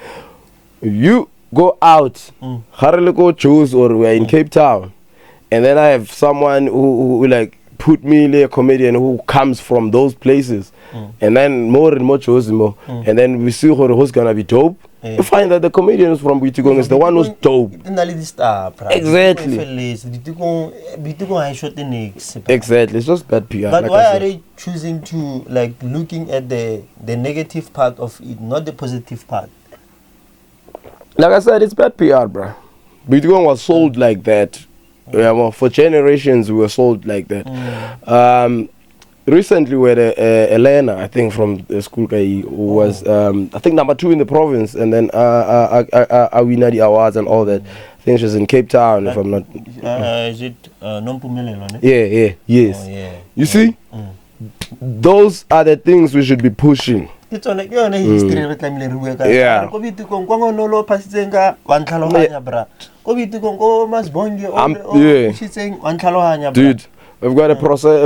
You go out, go choose, or we're in Cape Town, and then I have someone who like put me a comedian who comes from those places, and then more and more choose more, and then we see who's gonna be dope. You find that the comedian from Boitekong is the one who's dope. Exactly. Exactly. It's just bad PR. But like why are they choosing to like looking at the negative part of it, not the positive part? Like I said, it's bad PR, bro. Boitekong was sold like that. Yeah, well, for generations we were sold like that. Recently, we had Elena, I think, from the school guy who was, I think, number 2 in the province, and then Awina the awards and all that. I think she was in Cape Town, if I'm not. Is it Nompumelelo? Yes. Oh, yeah. You see, those are the things we should be pushing. It's on your history reclaiming Rueka. Yeah. Boitekong Nolo Pasizenga, one Kalohanya bra. Boitekong Masibonge, she's saying one Kalohanya. Dude, we've got a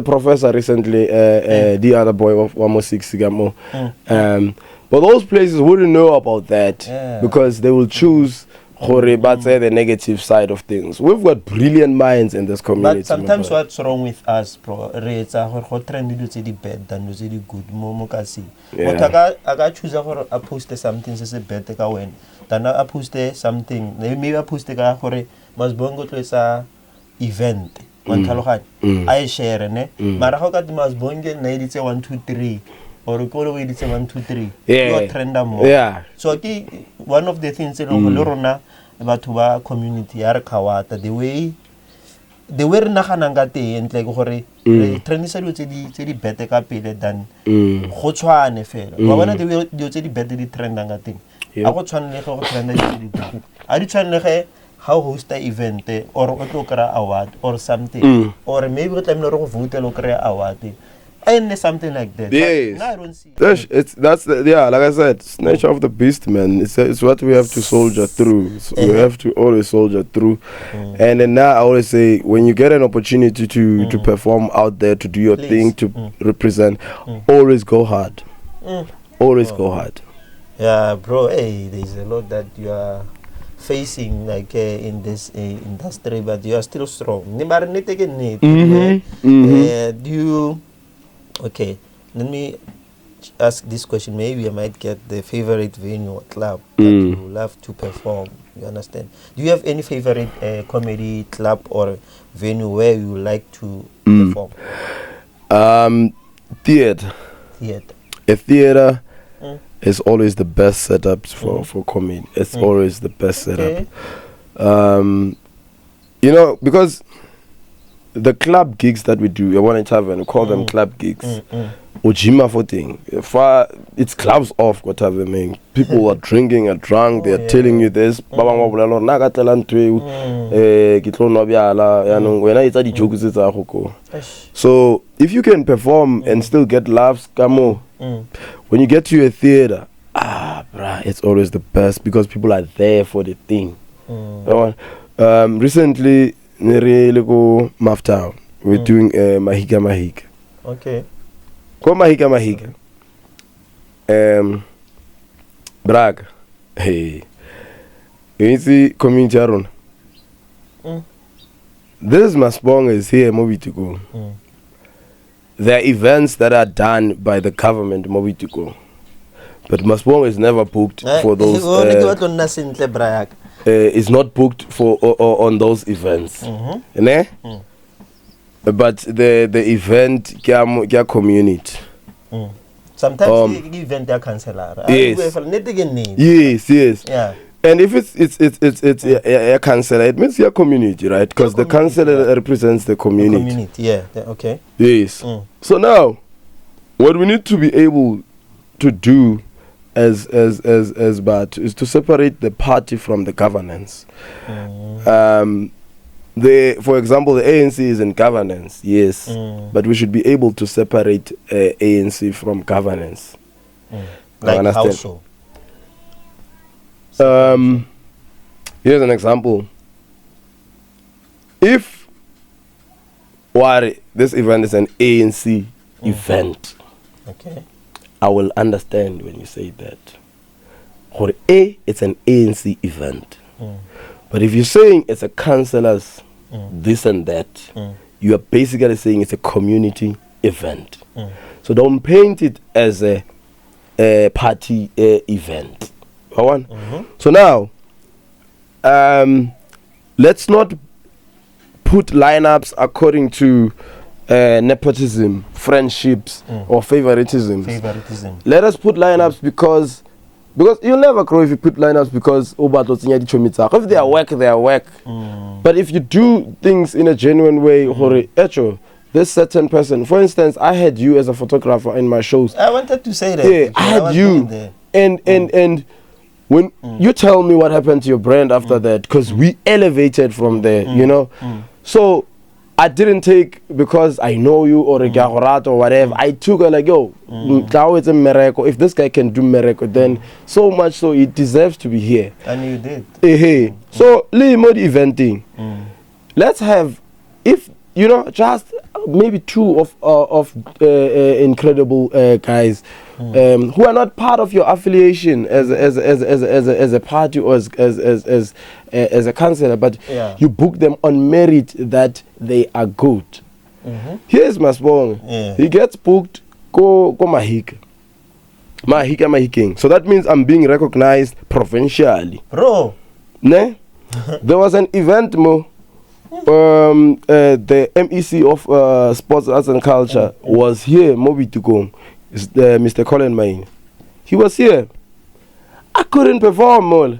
professor recently, the other boy of 106 Gamo. But those places wouldn't know about that because they will choose the negative side of things. We've got brilliant minds in this community. But sometimes what's wrong with us, bro? It's a trend to the bad than to the good. Momokasi. But I got choose a post something says a better when. Then I post something. Maybe I post a guy for a Masibonge to a event. One Kalohan. I share ne. Marahoka Masibonge 91 1 2 3. Or call away it's 1 2 3. Yeah. Trend more. Yeah. So one of the things in Lorona about our community are kawata the way they were nahanangate and like hore trend is a little better capable than Hochwane fair. One of the way you say better the trend and thing. I got trend I do try how host the event or Otokara award or something or maybe what I'm not vote Lokara award. And something like that. Yes. I don't see. Like I said, it's nature of the beast, man. It's what we have to soldier through. So we have to always soldier through. And then now I always say, when you get an opportunity to perform out there, to do your thing, to represent, always go hard. Always go hard. Yeah, bro. Hey, there's a lot that you are facing like in this industry, but you are still strong. Do you? Okay, let me ask this question. Maybe I might get the favorite venue or club that you love to perform. You understand? Do you have any favorite comedy club or venue where you like to perform? Theater. A theater is always the best setup for comedy. It's always the best setup. You know, because the club gigs that we do, I want to have and call them club gigs. Ujima for thing. It's clubs off, what have they. People are drinking, are drunk, they are telling you this. So if you can perform and still get laughs, when you get to a theater, it's always the best because people are there for the thing. Recently Nerelego Maftown. We're doing Mahiga. Okay. Ko Mahiga. Brag. Hey. You see community around. This Masibonge is here, Boitekong. There are events that are done by the government, Boitekong. But Masibonge is never booked for those. Is not booked for on those events. But the event kya community. Sometimes the event are cancelled. Yes. Yeah. And if it's a councillor, it means your community, right? Because the councillor represents the community. Okay. Yes. So now, what we need to be able to do as BAT is to separate the party from the governance. For example, the ANC is in governance, yes, but we should be able to separate ANC from governance. Like how so? Here's an example. If this event is an ANC event, okay, I will understand when you say that. For it's an ANC event. But if you're saying it's a councillor's this and that, you are basically saying it's a community event. So don't paint it as a party event. So now, let's not put lineups according to nepotism, friendships, or favoritism. Let us put lineups because you'll never grow if you put lineups because if they are work, they are work. But if you do things in a genuine way, this certain person, for instance, I had you as a photographer in my shows. I wanted to say that. Yeah, I had you. And when you tell me what happened to your brand after that, because we elevated from there, you know. So I didn't take because I know you or or whatever. I took her like, yo, it's a miracle. If this guy can do miracle, then so much so he deserves to be here. And you did. Hey. So, mode eventing. Let's have, if you know, just maybe 2 of incredible guys who are not part of your affiliation as a party or as a councillor, but you book them on merit that they are good. Here's Masibonge. He gets booked go Mahika. Mahiking. So that means I'm being recognized provincially. Bro. Ne? There was an event the MEC of Sports, Arts and Culture was here, Boitekong. Mr. Colin Main. He was here. I couldn't perform, Mol.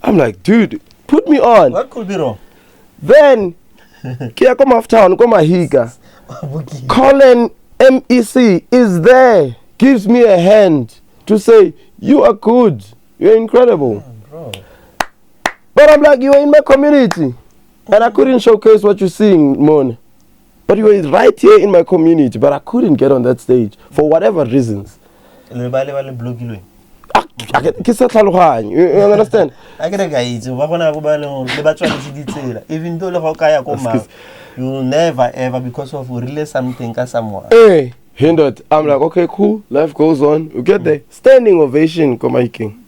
I'm like, dude, put me on. What could be wrong? Then, Kia come off town, come Mahika. Colin MEC is there, gives me a hand to say, you are good, you're incredible. Bro. But I'm like, you are in my community. And I couldn't showcase what you're seeing, Mon. But you were right here in my community, but I couldn't get on that stage for whatever reasons. You understand? Even though you'll never ever because of really something someone. Hey, hindered. I'm like, okay, cool. Life goes on. We get there. Standing ovation, come King.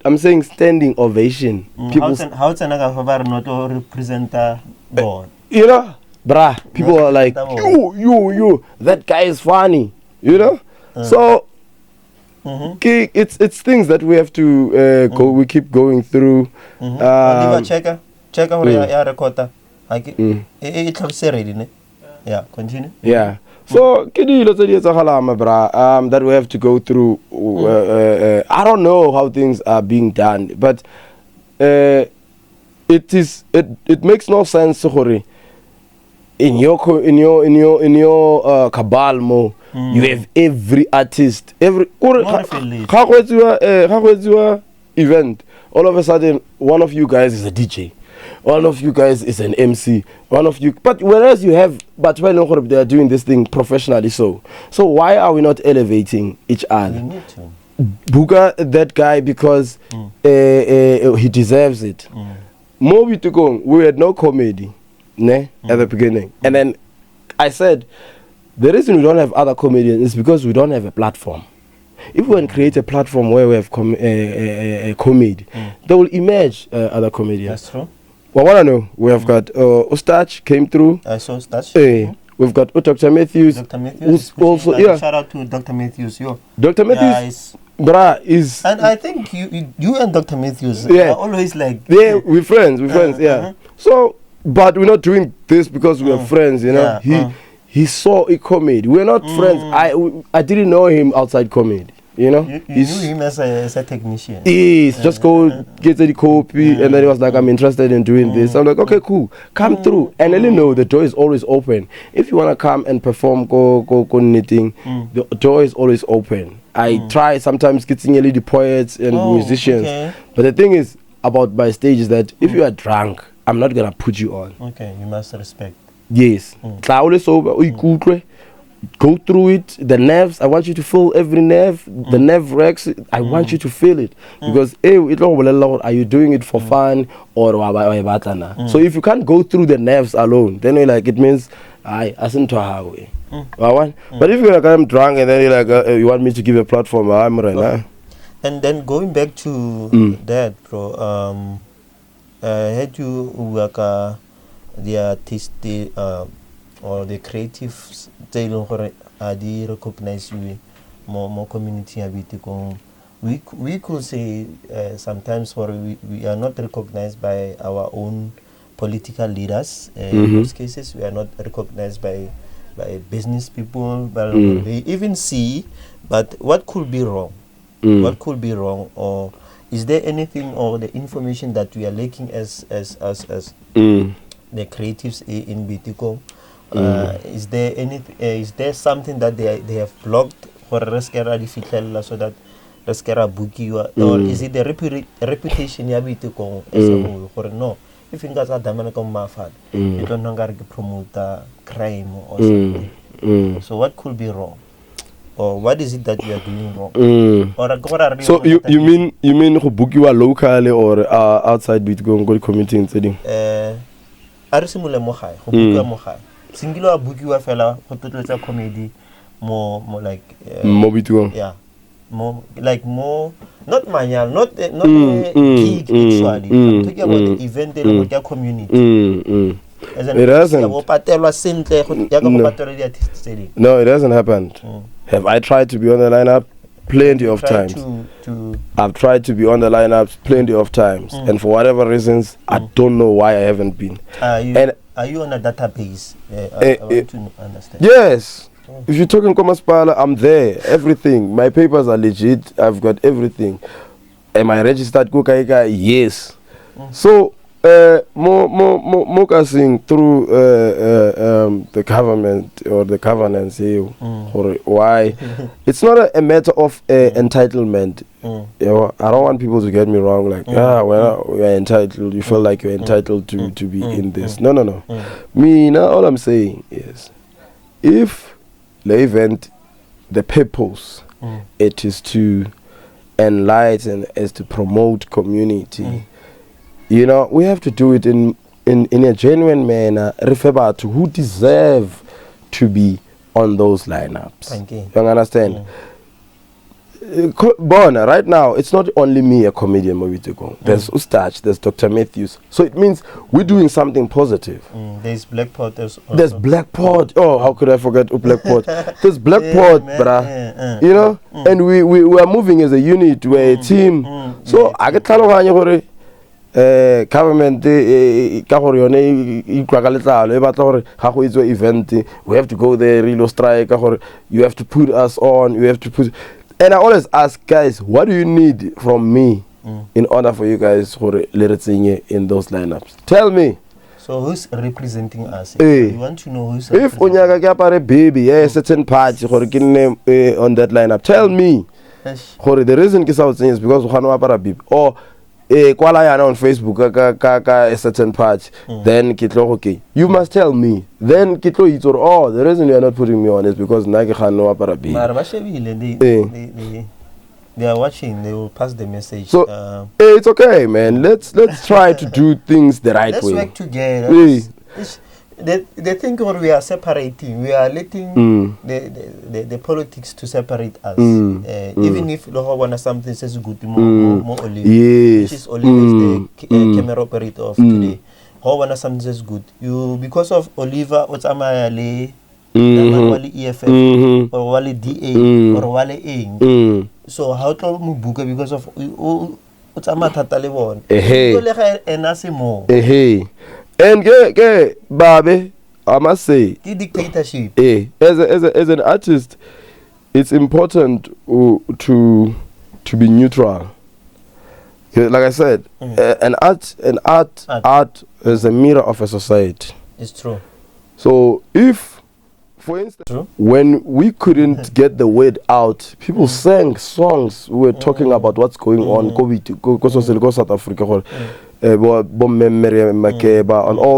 I'm saying standing ovation. How it's not to represent God? You know, bruh, people are like, you, that guy is funny, you know? So, it's things that we have to we keep going through. Check how you record. Yeah, continue. Yeah. So, that we have to go through. I don't know how things are being done, but it makes no sense, in your cabal mo. You have every artist, every event. All of a sudden, one of you guys is a DJ. One of you guys is an MC. One of you, but whereas you have, but when they are doing this thing professionally, so why are we not elevating each other? We need to. Buga that guy because he deserves it. Boitekong, we had no comedy, at the beginning, and then I said the reason we don't have other comedians is because we don't have a platform. If we can create a platform where we have comedy, they will emerge other comedians. That's true. Well, what I know, we have got Ustach came through. I saw Ustach. We've got Dr. Matthews. Dr. Matthews. Also, shout out to Dr. Matthews. Dr. Matthews, is. And I think you and Dr. Matthews are always like. Yeah, we're friends. So, but we're not doing this because we are friends, you know. He saw a comedy. We're not friends. I didn't know him outside comedy. You know, you knew him as a technician. Yes, just go get the copy, and then he was like, "I'm interested in doing this." I'm like, "Okay, cool, come through." And let him know the door is always open. If you wanna come and perform, go knitting, the door is always open. I try sometimes getting the poets and musicians, but the thing is about my stage is that if you are drunk, I'm not gonna put you on. Okay, you must respect. Yes, go through it, the nerves. I want you to feel every nerve, the nerve wrecks. I want you to feel it because are you doing it for fun or so if you can't go through the nerves alone, then you're like, it means I asn't to how way. But if you're like, I'm drunk and then you're like, you want me to give a platform, I'm right now. And then going back to that, bro, had you work the artist or the creatives they recognize you more community we could say sometimes we are not recognized by our own political leaders. In most cases we are not recognized by business people, but they even see. But what could be wrong? What could be wrong? Or is there anything or the information that we are lacking as the creatives in Boitekong? Is there anything? Is there something that they have blocked for Reskera Difitella so that Reskera Buki, or is it the reputation ya Boitekong as a whole? Or no, if you guys are damn come mafad, you don't know how to promote crime or something. So what could be wrong? Or what is it that you are doing wrong? So you mean who book you are locally or outside Boitekong community in setting? Arisimule mohai, who book you mohai. Singular book you fella, who comedy, more like more Boitekong. Yeah. More like more not manual, not a gig actually. I'm talking about the event in the community. It doesn't. No, it hasn't happened. Have I tried to be on the lineup? Plenty of times. I've tried to be on the lineups plenty of times, and for whatever reasons, I don't know why I haven't been. Are you on a database? I want to understand. Yes. If you're talking Komaspala, I'm there. Everything. My papers are legit. I've got everything. Am I registered Kukaika? Yes. So, Mokasing through the government or the governance here, or why? It's not a matter of entitlement. You know, I don't want people to get me wrong. Like, well, you're entitled. You feel like you're entitled to be in this. No. Me, now all I'm saying is, if the event, the purpose, it is to enlighten, is to promote community. You know, we have to do it in a genuine manner. Refer to who deserve to be on those lineups. You understand? Bona, right now, it's not only me, a comedian, Boitekong. There's Ustach, there's Dr. Matthews. So it means we're doing something positive. There's Blackport. There's Blackport. Oh, how could I forget Blackport? There's Blackport, bruh. You know? And we are moving as a unit, we're a team. So, I get government event, we have to go there, real strike, you have to put us on, you have to put. And I always ask guys, what do you need from me in order for you guys to let it sing in those lineups? Tell me. So who's representing us? You want to know who's if Onyaga Gapare baby, a certain party on that lineup, tell me. The reason is because or Kuala on Facebook a certain part, then Kitlo okay. You must tell me. Then Kitlo it's or the reason you are not putting me on is because Nagi no Aparabi. They are watching, they will pass the message. So it's okay, man. Let's try to do things the right way. Let's work together. They think we are separating. We are letting the politics to separate us. Even if Lohawana something says good, more Olive, which is Olive is the camera operator of today. Lohawana something says good. You because of Oliver, what's Amayale, Wali EFF, or Wali DA, or Wali Ing. So how to Mubuka because of what's Amatalewon? And Babe, I must say, the dictatorship. As an artist, it's important to be neutral. Like I said, an art is a mirror of a society. It's true. So if, for instance, when we couldn't get the word out, people sang songs. We were talking about what's going on. Go South Africa. And all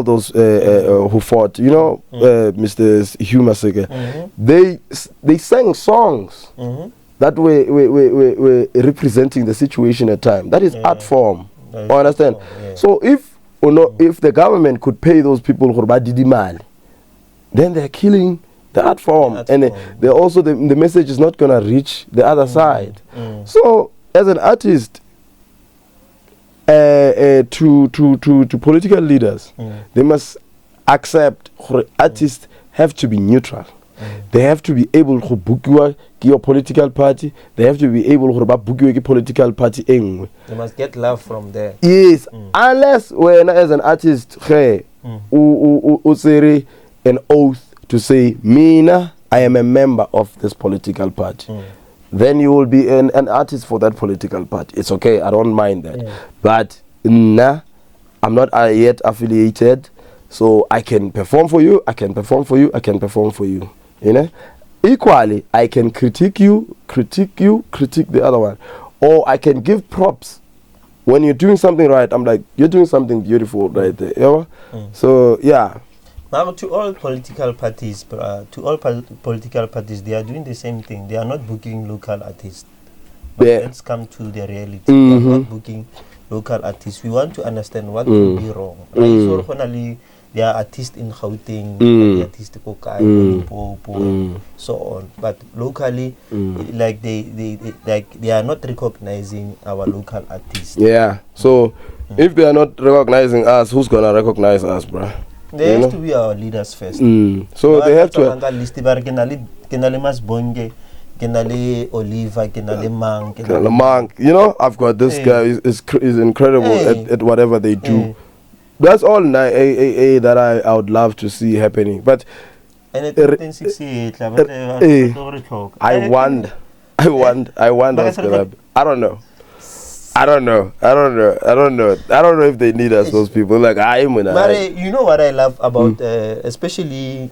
those who fought, you know, Mr. Humasega, they sang songs that were representing the situation at the time. That is art form. You understand? So if the government could pay those people who are demand, then they're killing the art form, and they also the message is not gonna reach the other side. So as an artist, to political leaders, they must accept artists have to be neutral. They have to be able to book your political party. They have to be able to book your political party. They must get love from there. Yes, unless when as an artist, an oath to say, Mina, I am a member of this political party. Then you will be an artist for that political party. It's okay, I don't mind that. But nah, I'm not yet affiliated, so I can perform for you, I can perform for you, I can perform for you. You know? Equally, I can critique you, critique the other one. Or I can give props when you're doing something right, I'm like, you're doing something beautiful right there. You know? So yeah. Now, to all political parties, they are doing the same thing. They are not booking local artists. But let's come to the reality. They are not booking local artists. We want to understand what could be wrong. Right? There are artists in Gauteng, there are artists in Kokai, so on. But locally, like they are not recognizing our local artists. Yeah. So if they are not recognizing us, who's gonna recognize us, bruh? They have to be our leaders first. So they have to. Masibonge, Oliver, Monk. Monk, you know, I've got this guy is incredible at whatever they do. That's all that I would love to see happening. But I want I don't know if they need us, those people. Like But you know what I love about especially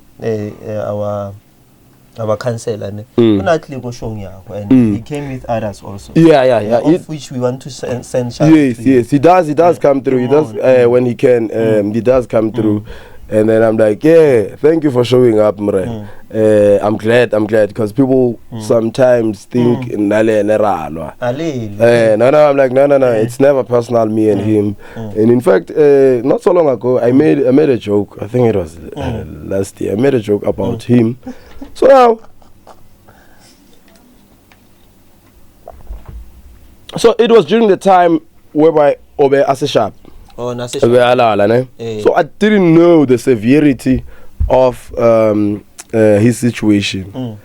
our council and he came with others also. Yeah. Of which we want to send shout yes. He does come through. He does when he can. He does come through. And then I'm like, yeah, thank you for showing up, Mre. I'm glad because people sometimes think no, I'm like, no, it's never personal, me and him. And in fact, not so long ago, I made a joke. I think it was last year. I made a joke about him. So now, so it was during the time whereby Obe as a sharp. So I didn't know the severity of his situation.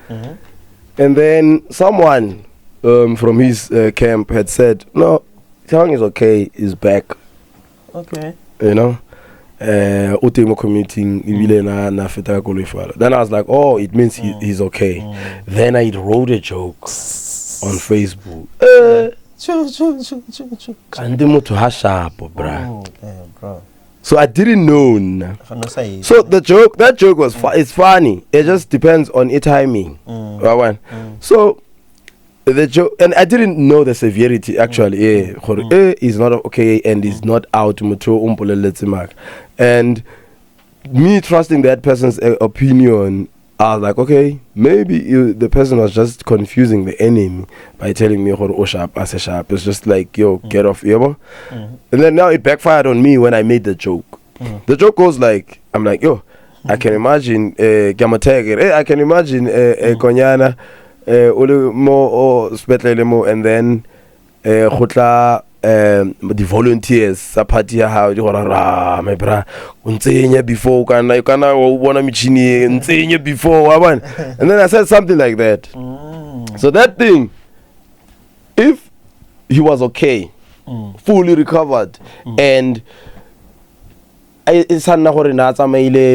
And then someone from his camp had said, no, Tang is okay, he's back. Okay. You know? Then I was like, oh, it means he's okay. Then I wrote a joke on Facebook. So I didn't know. So that joke was it's funny. It just depends on its timing. So the joke, and I didn't know the severity actually. He's not okay and he's not out. And me trusting that person's opinion, I was like, okay, maybe the person was just confusing the enemy by telling me sharp as a sharp. It's just like, yo, get off, And then now it backfired on me when I made the joke. The joke goes like, I'm like, yo, I can imagine I can imagine Konyana and then the volunteers party how my bra before before and then I said something like that. So that thing, if he was okay, fully recovered, and it's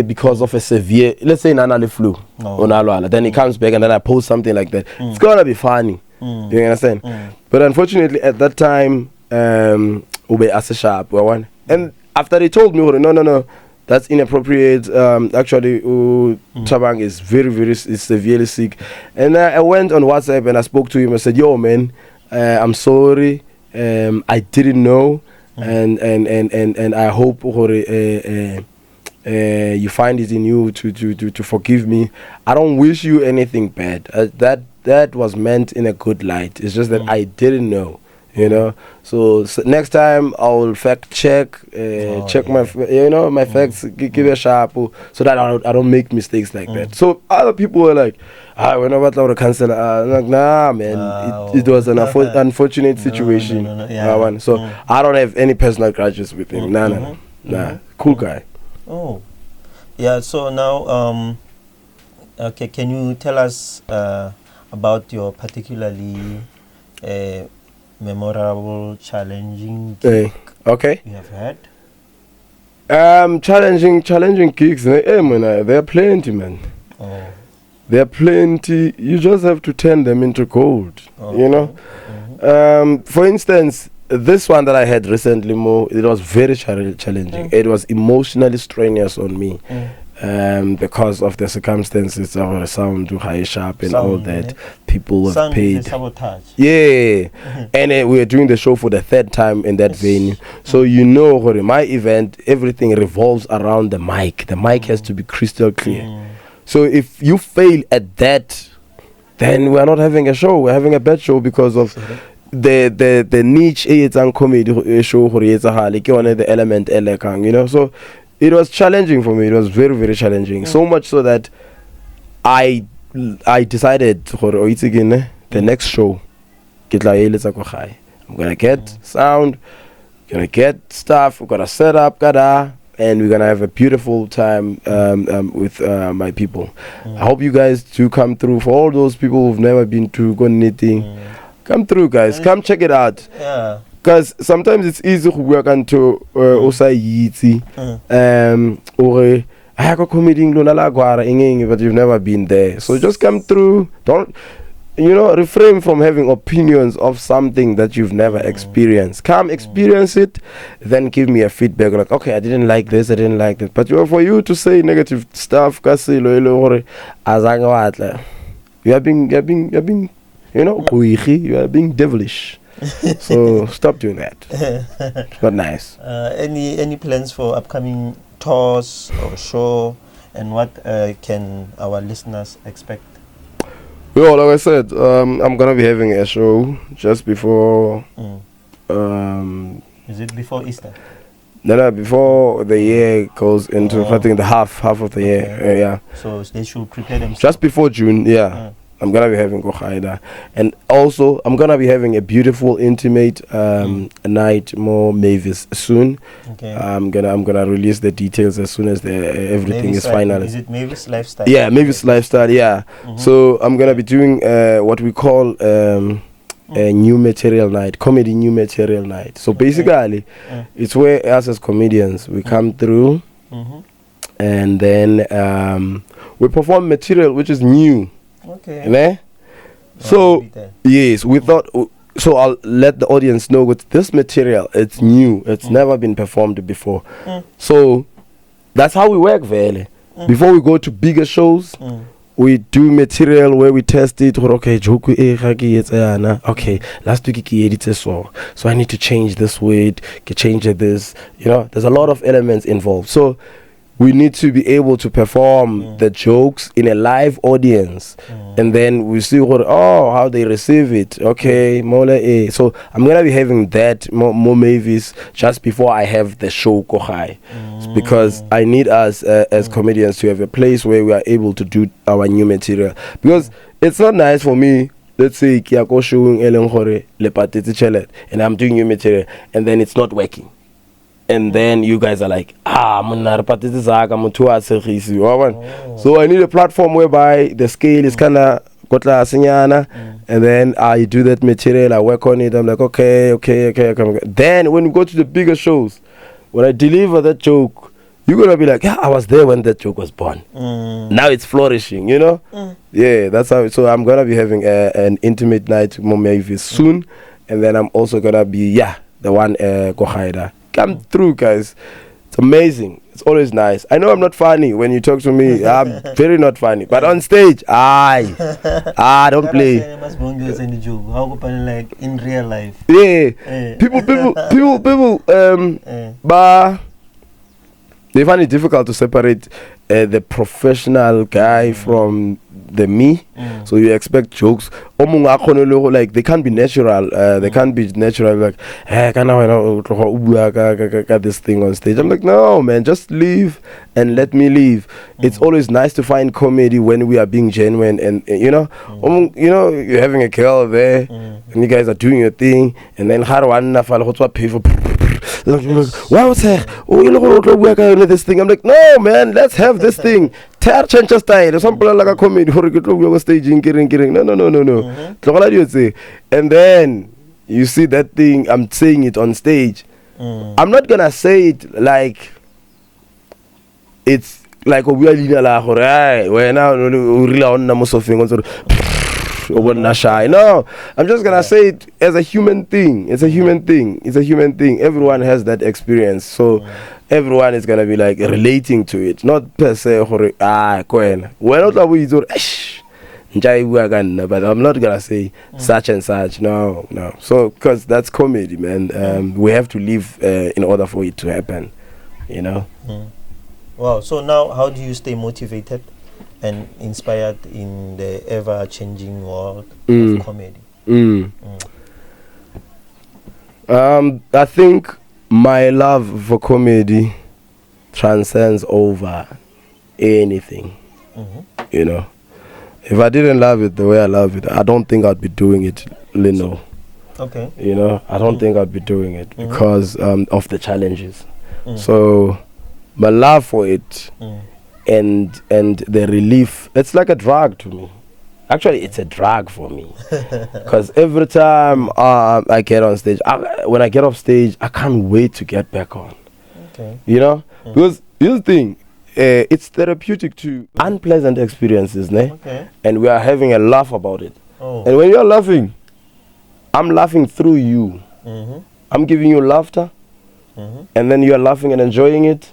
because of a severe, let's say Nana flu, then he comes back and then I post something like that, it's gonna be funny. You understand? But unfortunately at that time, Ube as a sharp one. And after they told me, no, that's inappropriate. Actually, Tabang is very severely sick. And I went on WhatsApp and I spoke to him. I said, yo, man, I'm sorry. I didn't know. And I hope you find it in you to forgive me. I don't wish you anything bad. That was meant in a good light. It's just that I didn't know. So next time I will fact check, my facts, give a sharp, so that I don't make mistakes like that. So other people were like, when I to cancel, I'm like, nah, man, it was an unfortunate situation. So I don't have any personal grudges with him. Nah, cool guy. Oh, yeah. So now, okay, can you tell us about your particularly memorable, challenging gig okay you have had? Challenging gigs, there are plenty, man. There are plenty. You just have to turn them into gold. For instance, this one that I had recently, it was very challenging. It was emotionally strenuous on me. because of the circumstances of the sound high sharp and all that. People have Sound paid. is a sabotage. Yeah, and we are doing the show for the third time in that venue. So you know, my event, everything revolves around the mic. The mic has to be crystal clear. So if you fail at that, then we are not having a show. We're having a bad show because of the niche. It's a comedy show. The element, you know. So it was challenging for me. It was very, very challenging. So much so that I decided the next show, I'm gonna get sound, gonna get stuff, we're gonna set up, and we're gonna have a beautiful time with my people. I hope you guys do come through. For all those people who've never been to go knitting, come through, guys. Come check it out. Yeah. Because sometimes it's easy to work into Osayiti or I have a comedy but you've never been there. So just come through. Don't refrain from having opinions of something that you've never experienced. Come experience it, then give me a feedback like, okay, I didn't like this, I didn't like that. But for you to say negative stuff, you are being you are being devilish. So stop doing that. It's not nice. Any plans for upcoming tours or show, and what can our listeners expect? Well, like I said, I'm gonna be having a show just before. Is it before Easter? No, before the year goes into I think the half of the year. Yeah. So they should prepare themselves. Just before June, yeah. I'm gonna be having Gohaida, and also I'm gonna be having a beautiful intimate night, more Mavis soon. Okay. I'm gonna release the details as soon as everything is finalized. Is it Mavis Lifestyle? Yeah, Mavis Lifestyle. Yeah. So I'm gonna be doing what we call a new material night, comedy new material night. So basically, it's where us as comedians we come through, and then we perform material which is new. Okay. So yes, we thought. So I'll let the audience know with this material, it's new. It's never been performed before. So that's how we work, really. Before we go to bigger shows, we do material where we test it. Okay, last week he edited so I need to change this word, change this. There's a lot of elements involved. So we need to be able to perform the jokes in a live audience, and then we see how they receive it. Okay, mole. So I'm gonna be having that more Mavis just before I have the show go high, because I need us as comedians to have a place where we are able to do our new material. Because it's not nice for me. Let's say Kiako showing Ellen Hore le and I'm doing new material, and then it's not working. And then you guys are like, so I need a platform whereby the scale is kind of and then I do that material, I work on it, I'm like, okay. Then when we go to the bigger shows, when I deliver that joke, you're gonna be like, yeah, I was there when that joke was born. Now it's flourishing, Yeah, that's how. So I'm gonna be having an intimate night maybe soon, and then I'm also gonna be the one Kohaida. Come through, guys. It's amazing. It's always nice. I know I'm not funny when you talk to me. I'm very not funny. But on stage, don't play. How like in real life? Yeah. People, they find it difficult to separate the professional guy from the me. So you expect jokes like they can't be natural. They can't be natural like, hey, got this thing on stage. I'm like, no man, just leave and let me leave. It's always nice to find comedy when we are being genuine, and you're having a girl there and you guys are doing your thing, and then wow, this thing. I'm like, no man, let's have this thing. Change style. Some people like a comedy staging. No. And then you see that thing, I'm saying it on stage. I'm not gonna say it like it's like we are no, I'm just gonna say it as a human thing. It's a human thing. Everyone has that experience. So everyone is gonna be like relating to it, not per se kwena. When not but I'm not gonna say such and such. No. So because that's comedy, man. We have to live in order for it to happen, you know. Wow. So now, how do you stay motivated and inspired in the ever-changing world of comedy? I think my love for comedy transcends over anything. You know, if I didn't love it the way I love it, I don't think I'd be doing it, Lino. Okay. You know, I don't think I'd be doing it because of the challenges. So my love for it and the relief, it's like a drug to me. Actually, it's a drug for me because every time I get on stage, when I get off stage, I can't wait to get back on. Okay. You know, because here's the thing, it's therapeutic to unpleasant experiences, ne? Okay. And we are having a laugh about it. Oh. And when you're laughing, I'm laughing through you. I'm giving you laughter, and then you're laughing and enjoying it.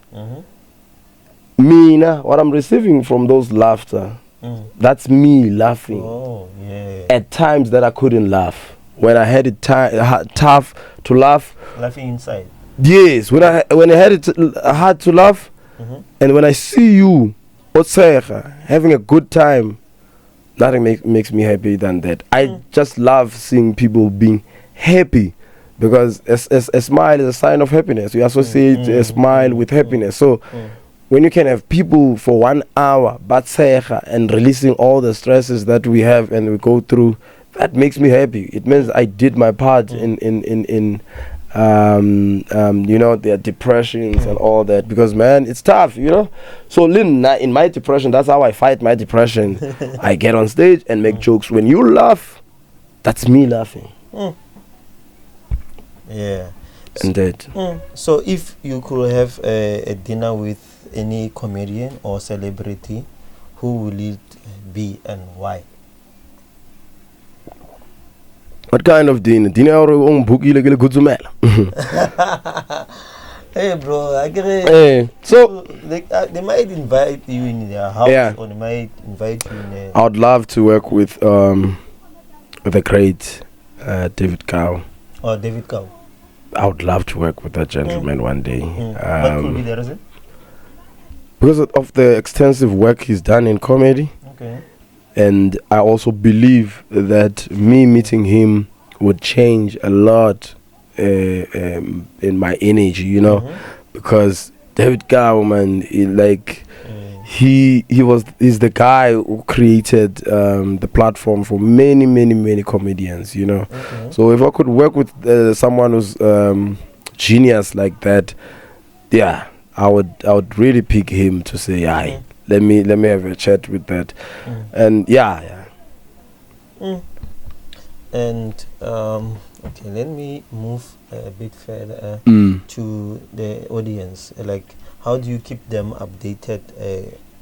Me, what I'm receiving from those laughter, that's me laughing. Oh, yeah. At times that I couldn't laugh, when I had it tough to laugh. Laughing inside. Yes, when I had it hard to laugh, and when I see you, having a good time, nothing makes me happy than that. I just love seeing people being happy, because a smile is a sign of happiness. We associate a smile with happiness. So when you can have people for 1 hour and releasing all the stresses that we have and we go through, that makes me happy. It means I did my part in you know, their depressions and all that, because man, it's tough, you know. So in my depression, that's how I fight my depression. I get on stage and make jokes. When you laugh, that's me laughing. Yeah. And that. So if you could have a dinner with any comedian or celebrity, who will it be and why? What kind of dinner? Hey bro, I get it. Hey, so they might invite you in their house, or they might invite you in a... I would love to work with the great David Cow. Oh, David Cow. I would love to work with that gentleman one day. What could be the reason? Because of the extensive work he's done in comedy. Okay. And I also believe that me meeting him would change a lot in my energy, you know, because David Gowman, he's the guy who created the platform for many comedians, you know. So if I could work with someone who's genius like that, yeah, I would really pick him to say, "Hi, let me have a chat with that," and yeah. And okay, let me move a bit further to the audience. Like, how do you keep them updated,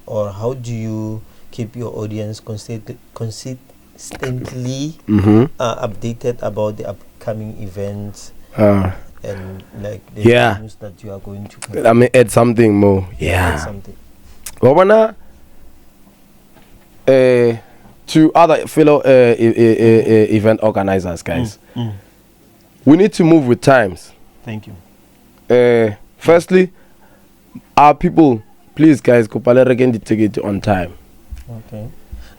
or how do you keep your audience consistently updated about the upcoming events? And like the news that you are going to cover? Let me add something more. Add something. To other fellow event organizers, guys, we need to move with times. Thank you. Firstly, our people, please guys, go get the ticket on time. Okay.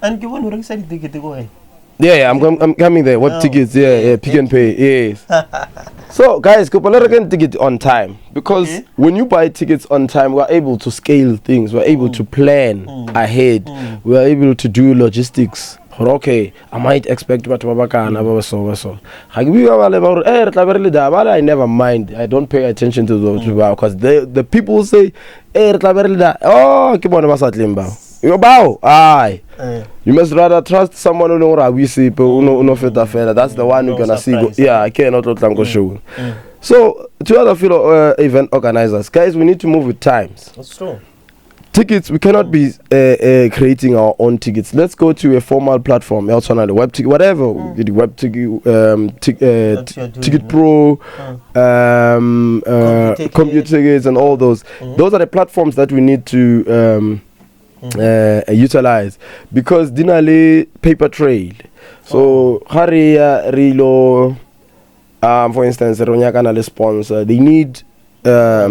And you want to register the ticket, go ahead. Yeah, I'm coming there. What tickets? Yeah, Pick and Pay. Yes. So, guys, go get ticket on time, because when you buy tickets on time, we're able to scale things. We're able to plan ahead. We're able to do logistics. Okay, I might expect what so. I never mind. I don't pay attention to those because the people say, oh, keep on you bow. Aye. You must rather trust someone who know we see that's the one you're gonna see. Yeah, I cannot let them go show. So to other fellow event organizers, guys, we need to move with times. That's true. tickets, we cannot be creating our own tickets. Let's go to a formal platform, also web ticket, whatever, the web ticket, Ticket Pro, computer tickets, and all those. Those are the platforms that we need to utilize, because dinale paper trail. So Haria Rilo, for instance, Ronyakana sponsor, they need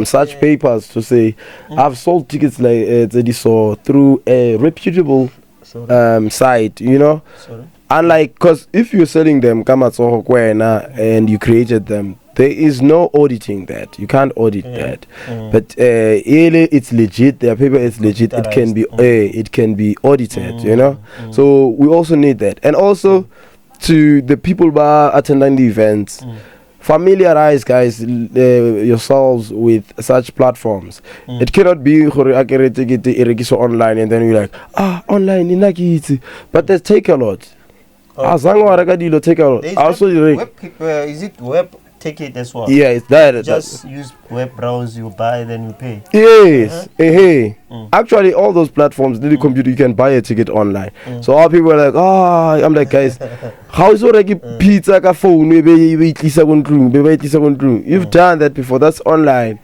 such papers to say I've sold tickets like through a reputable site, you know. Unlike, because if you're selling them and you created them, there is no auditing that. You can't audit that. But it's legit. Their paper is legit. It can be audited, you know. So we also need that. And also to the people who are attending the events, familiarize guys yourselves with such platforms. It cannot be online and then you're like, online, but they take a lot. Take a lot. Also, is it web ticket as well? Yeah, it's that. Just use web browse, you buy, then you pay. Yes. Actually, all those platforms, the computer, you can buy a ticket online. So all people are like, I'm like, guys, how is it pizza ka phone? You've done that before. That's online.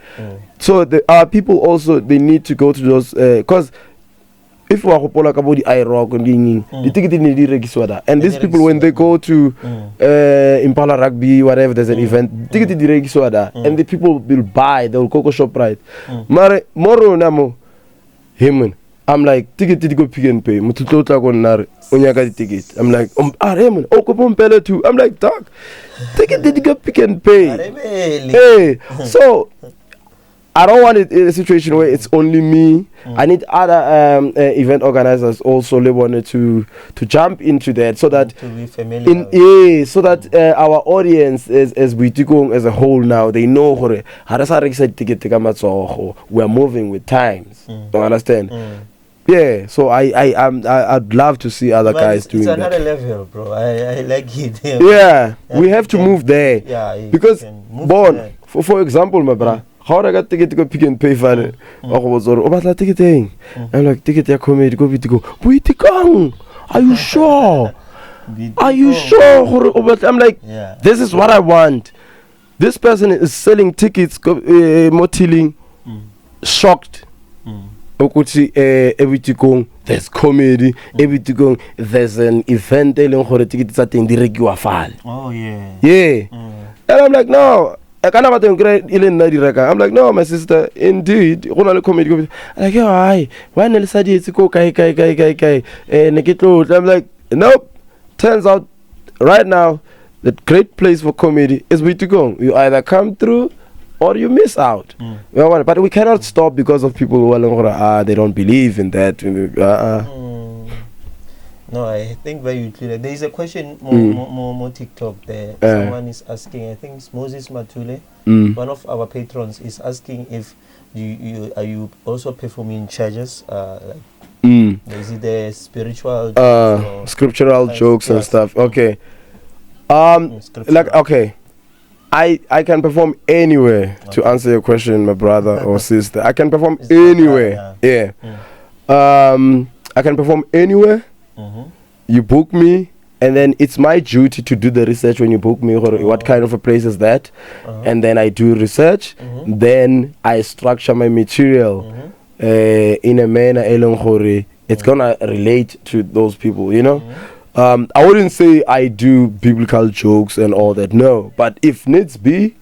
So the people also, they need to go to those, because if we are about the IROC and the ticket in the and these people, when they go to Impala Rugby, whatever, there's an event, ticket in the and the people will buy, they will go shop right. Mare moro namo him. I'm like, ticket to go pick and pay. Mututota gonnar onyaka ticket. I'm like, Raymond, pele too. I'm like, dog, ticket to go pick and pay. Hey, so I don't want it in a situation where it's only me. I need other event organizers also wanted to jump into that, so that to be familiar so that our audience as Boitekong as a whole now, they know we are moving with times. You understand? Yeah, so I'd love to see other guys doing that. It's another level, bro. I like it. Yeah, we have to move there. Yeah, because for example, my brother, how I got ticket to go pick and pay for it. Ticketing. I'm like, ticket ya comedy, go Boitekong. Are you sure? Are you sure? I'm like, this is what I want. This person is selling tickets, motiling, shocked. Boitekong, there's comedy. Boitekong, there's an event. Oh yeah. Yeah. And I'm like, no. I'm like, no, my sister, indeed. I'm like, I'm like, nope. Turns out, right now, the great place for comedy is Boitekong. You either come through or you miss out. But we cannot stop because of people who are they don't believe in that. No, I think very clear. There is a question more TikTok there. Someone is asking, I think it's Moses Matule, one of our patrons, is asking if you are you also performing in churches, is it the spiritual scriptural jokes and stuff? Okay. Okay. I can perform anywhere, to answer your question, my brother or sister. I can perform anywhere. I can perform anywhere. You book me, and then it's my duty to do the research when you book me. What kind of a place is that? And then I do research. Then I structure my material in a manner it's gonna relate to those people, you know. I wouldn't say I do biblical jokes and all that, no. But if needs be,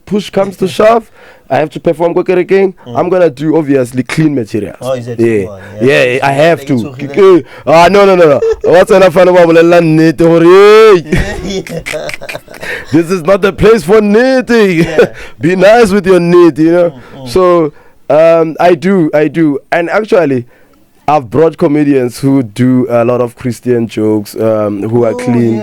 push comes to shove, I have to perform King. I'm gonna do obviously clean materials. Oh, is it? Yeah, I have to. No. What's enough fun about this is not the place for knitting. Be nice with your knit, you know. So I do, and actually, I've brought comedians who do a lot of Christian jokes, who are clean.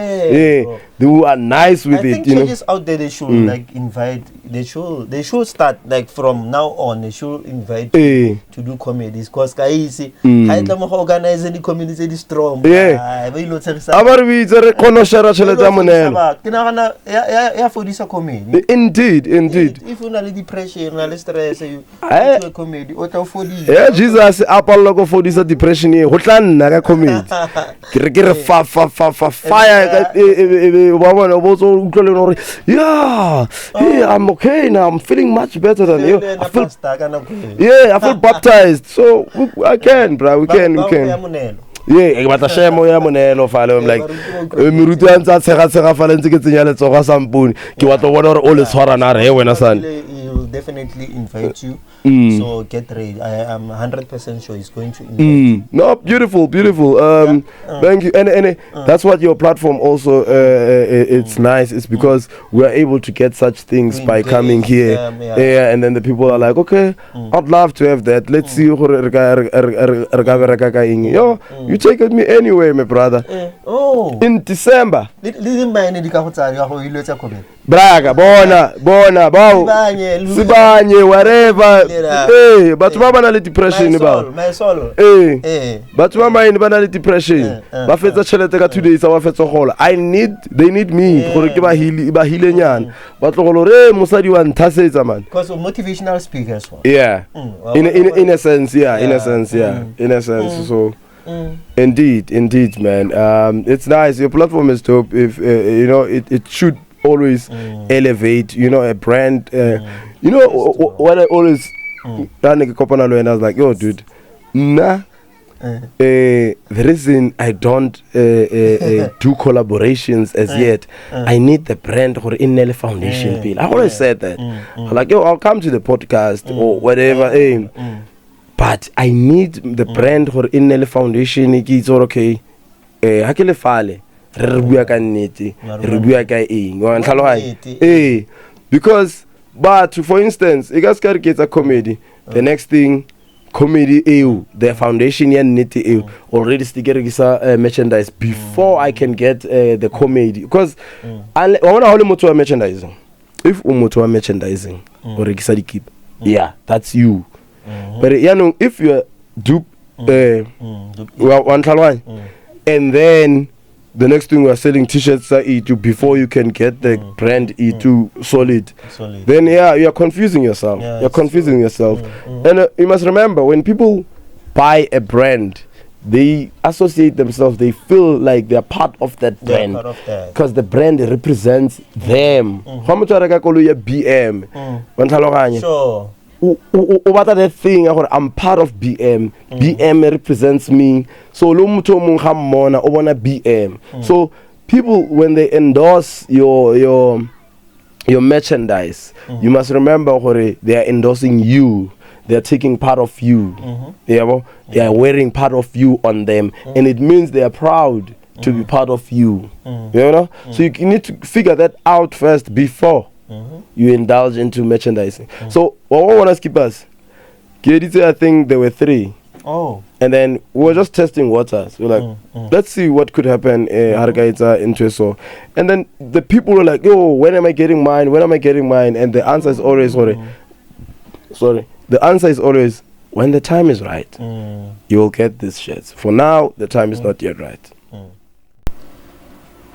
who are nice with I think it, churches out there, they should like invite, they should start like from now on, they should invite you to do comedies, because kaisi I tla mo organize any community is strong. Yeah. Ba ilo tshegisa. Abar we tsere kono share tšhelete ya monelo. Ke nagana ya fodisa comedy. Indeed. If you na le depression, na le stress, you do a comedy o tla fodisa. Yeah, Jesus a palla go fodisa depression e go tla nna ka comedy. Ke re fa fire ba bona bo so utlole no re yeah, I'm okay now, I'm feeling much better than you. I feel baptized, so I can, bro, we can. Yeah, ke batla shemo ya monelo fale. I'm like miruti ya ntsa tshega fale ntse ke tsenya letsoga sampone ke batla bona gore o le tshwara na re wena san. He'll definitely invite you. So get ready. I am 100% sure he's going to invite you. No, beautiful. Thank you. And that's what your platform also it's nice. It's because we are able to get such things by coming here. Yeah, and then the people are like, okay, I'd love to have that. Let's see. Yo, you take me anyway, my brother. In December. Braga, bona, bao. Sibanye, whatever. Hey, but mama na le depression ba. My soul. Hey. But mama in ba na le depression. Ba fetsa tšhelete ka 2 days ba fetsa gola. They need me gore ke ba hile nyana. Ba tlogolo re mosadi wa nthasetsa man. Because of motivational speakers. Yeah. In a sense, so indeed, man. It's nice. Your platform is dope. If it should always elevate, a brand. What I always done a couple of and I was like, yo, dude, the reason I don't do collaborations as yet, I need the brand or in foundation bill. I always said that. I'm like, yo, I'll come to the podcast or whatever. But I need the brand or in foundation. It's okay. Hakele fale. Because but for instance, you guys gotta get a comedy. The next thing, comedy the foundation already sticker merchandise before I can get the comedy. Because I want to hold merchandising. If merchandising or keep, that's you. But if you're dupe and then the next thing we are selling t-shirts before you can get the brand solid. Then you're confusing yourself. And you must remember, when people buy a brand, they associate themselves, they feel like they're part of that brand because the brand represents them. How much are BM? Sure. That thing, I'm part of BM. BM represents me. So BM. So people, when they endorse your merchandise, you must remember they are endorsing you. They are taking part of you. They are wearing part of you on them, and it means they are proud to be part of you. So you need to figure that out first before you indulge into merchandising. So what want to skip us? I think there were 3. And then we were just testing waters. We're like, let's see what could happen into so. And then the people were like, yo, when am I getting mine? And the answer is always the answer is always when the time is right, you will get these shirts. For now, the time is not yet right.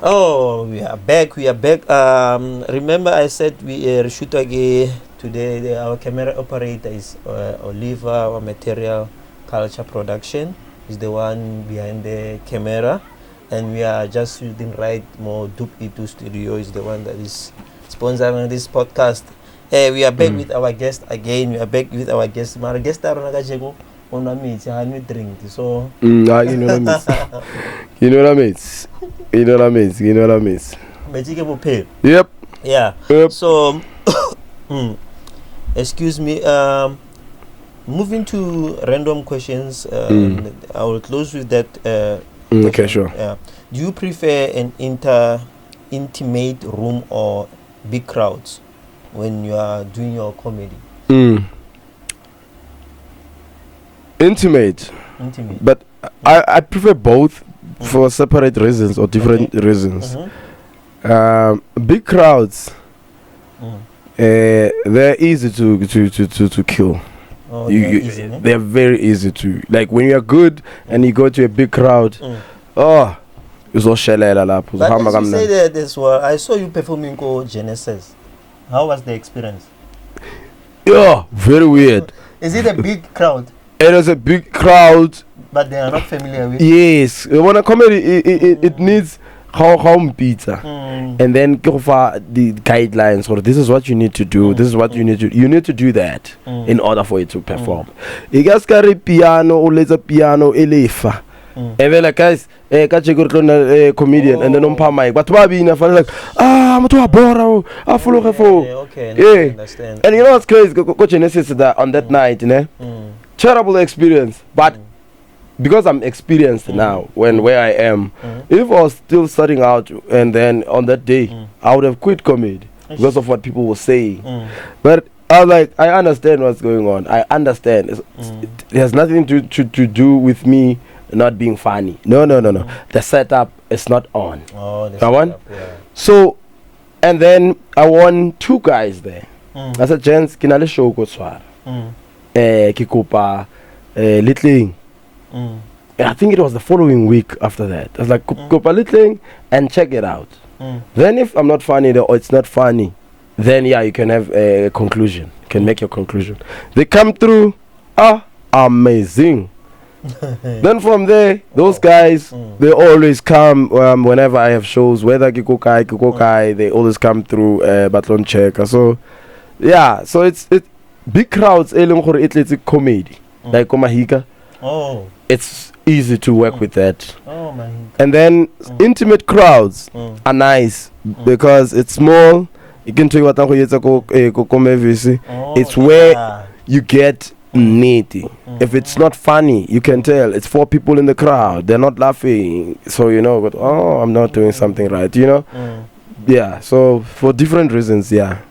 Oh, we are back. Remember I said we shoot again today. Our camera operator is Oliver. Our material culture production is the one behind the camera, and we are just shooting right more. Dupe E2 Studio is the one that is sponsoring this podcast. We are back with our guest again. We are back with our guest. My guest are on a meet. I need drink. So you know what I mean. Yep. Yeah. So excuse me. Moving to random questions. I will close with that. Okay, sure. Do you prefer an intimate room or big crowds when you are doing your comedy? Intimate. But I prefer both for separate reasons or different reasons. Big crowds, they're easy to kill. Oh, easy, ne? They're very easy to, like when you're good and you go to a big crowd. Oh, it's all shelela lapho. But as you say that as well, I saw you performing for Genesis. How was the experience? Yeah, very weird. Is it a big crowd? It was a big crowd. But they are not familiar with. Yes, when a comedy, it needs how pizza, and then go for the guidelines. Or this is what you need to do. This is what you need to do that in order for it to perform. You guys carry piano or laser piano elefa. And then like guys, catch a comedian and then on mic. But what being like I'm to a bora, I follow her for. Okay, understand. And you know what's crazy? Go Genesis that on that night, you know, terrible experience, but. Because I'm experienced now, where I am, if I was still starting out and then on that day, I would have quit comedy because of what people were saying. But I was like, I understand what's going on. I understand. It has nothing to do with me not being funny. No. The setup is not on. Oh, the setup, yeah. So, and then I won 2 guys there. I said, gents, kinale show go swara. Kikupa, Litling. I think it was the following week after that. I was like, Kopa Litling and check it out. Then if I'm not funny or it's not funny, then yeah, you can have a conclusion. You can make your conclusion. They come through, amazing. Then from there, those guys, they always come whenever I have shows, whether Kikokai, they always come through Batlon Check. So yeah, so it's big crowds, it's comedy. Like Komahika. Oh. It's easy to work with that. Oh my. And then intimate crowds are nice because it's small. You can tell what it's where you get needy. If it's not funny, you can tell it's 4 people in the crowd. They're not laughing, so you know. But I'm not doing something right. You know. Yeah. So for different reasons, yeah.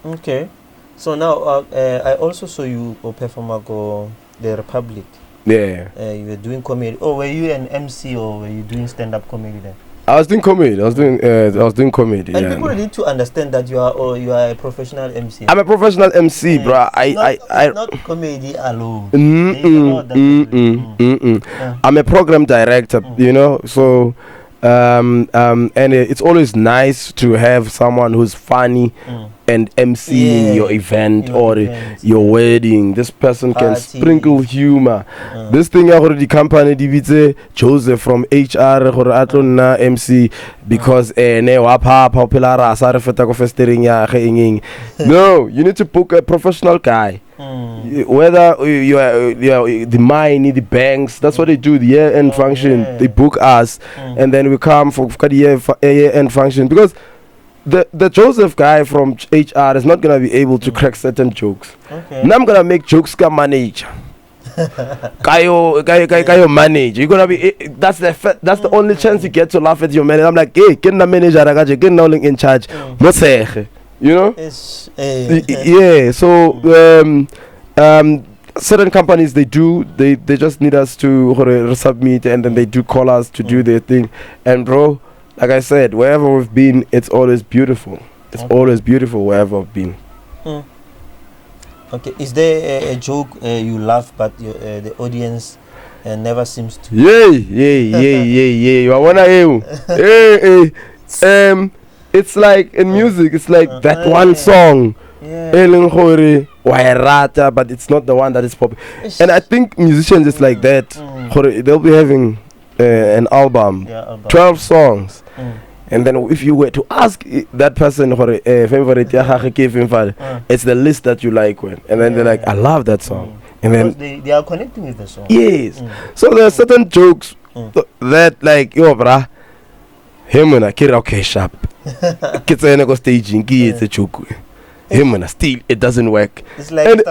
Okay. So now I also saw you perform at the Republic. Yeah. You were doing comedy. Oh, were you an MC or were you doing stand-up comedy then? I was doing comedy. I was doing comedy. And people need to understand that you are a professional MC. I'm a professional MC, bro. It's not comedy alone. I'm a program director, you know. So, and it's always nice to have someone who's funny and MCing your event or your wedding. This person can sprinkle humor. This thing already company DBT Joseph from HR or MC because no, you need to book a professional guy. Whether you are the mine, the banks, that's what they do. The year-end function, they book us, and then we come for the year-end function because the Joseph guy from HR is not gonna be able to crack certain jokes. Now I'm gonna make jokes ka manager. Kayo manager. You're gonna be that's the only chance you get to laugh at your manager. I'm like, hey, get the manager, get now in charge. You know? Yeah. So certain companies they just need us to submit and then they do call us to do their thing. And bro, like I said, wherever we've been, it's always beautiful. It's always beautiful wherever I've been. Okay. Is there a joke you laugh but the audience never seems to? Yeah. I wanna hear. It's like in music. It's like that one song. But it's not the one that is popular. And I think musicians is like that. They'll be having an album, 12 songs. And then if you were to ask that person favorite, it's the list that you like when. And then they're like, I love that song. And then they are connecting with the song. Yes. So there are certain jokes that like, yo brah, him and I kid okay sharp. Kids are go staging, it's a joke. Him and still it doesn't work. It's like and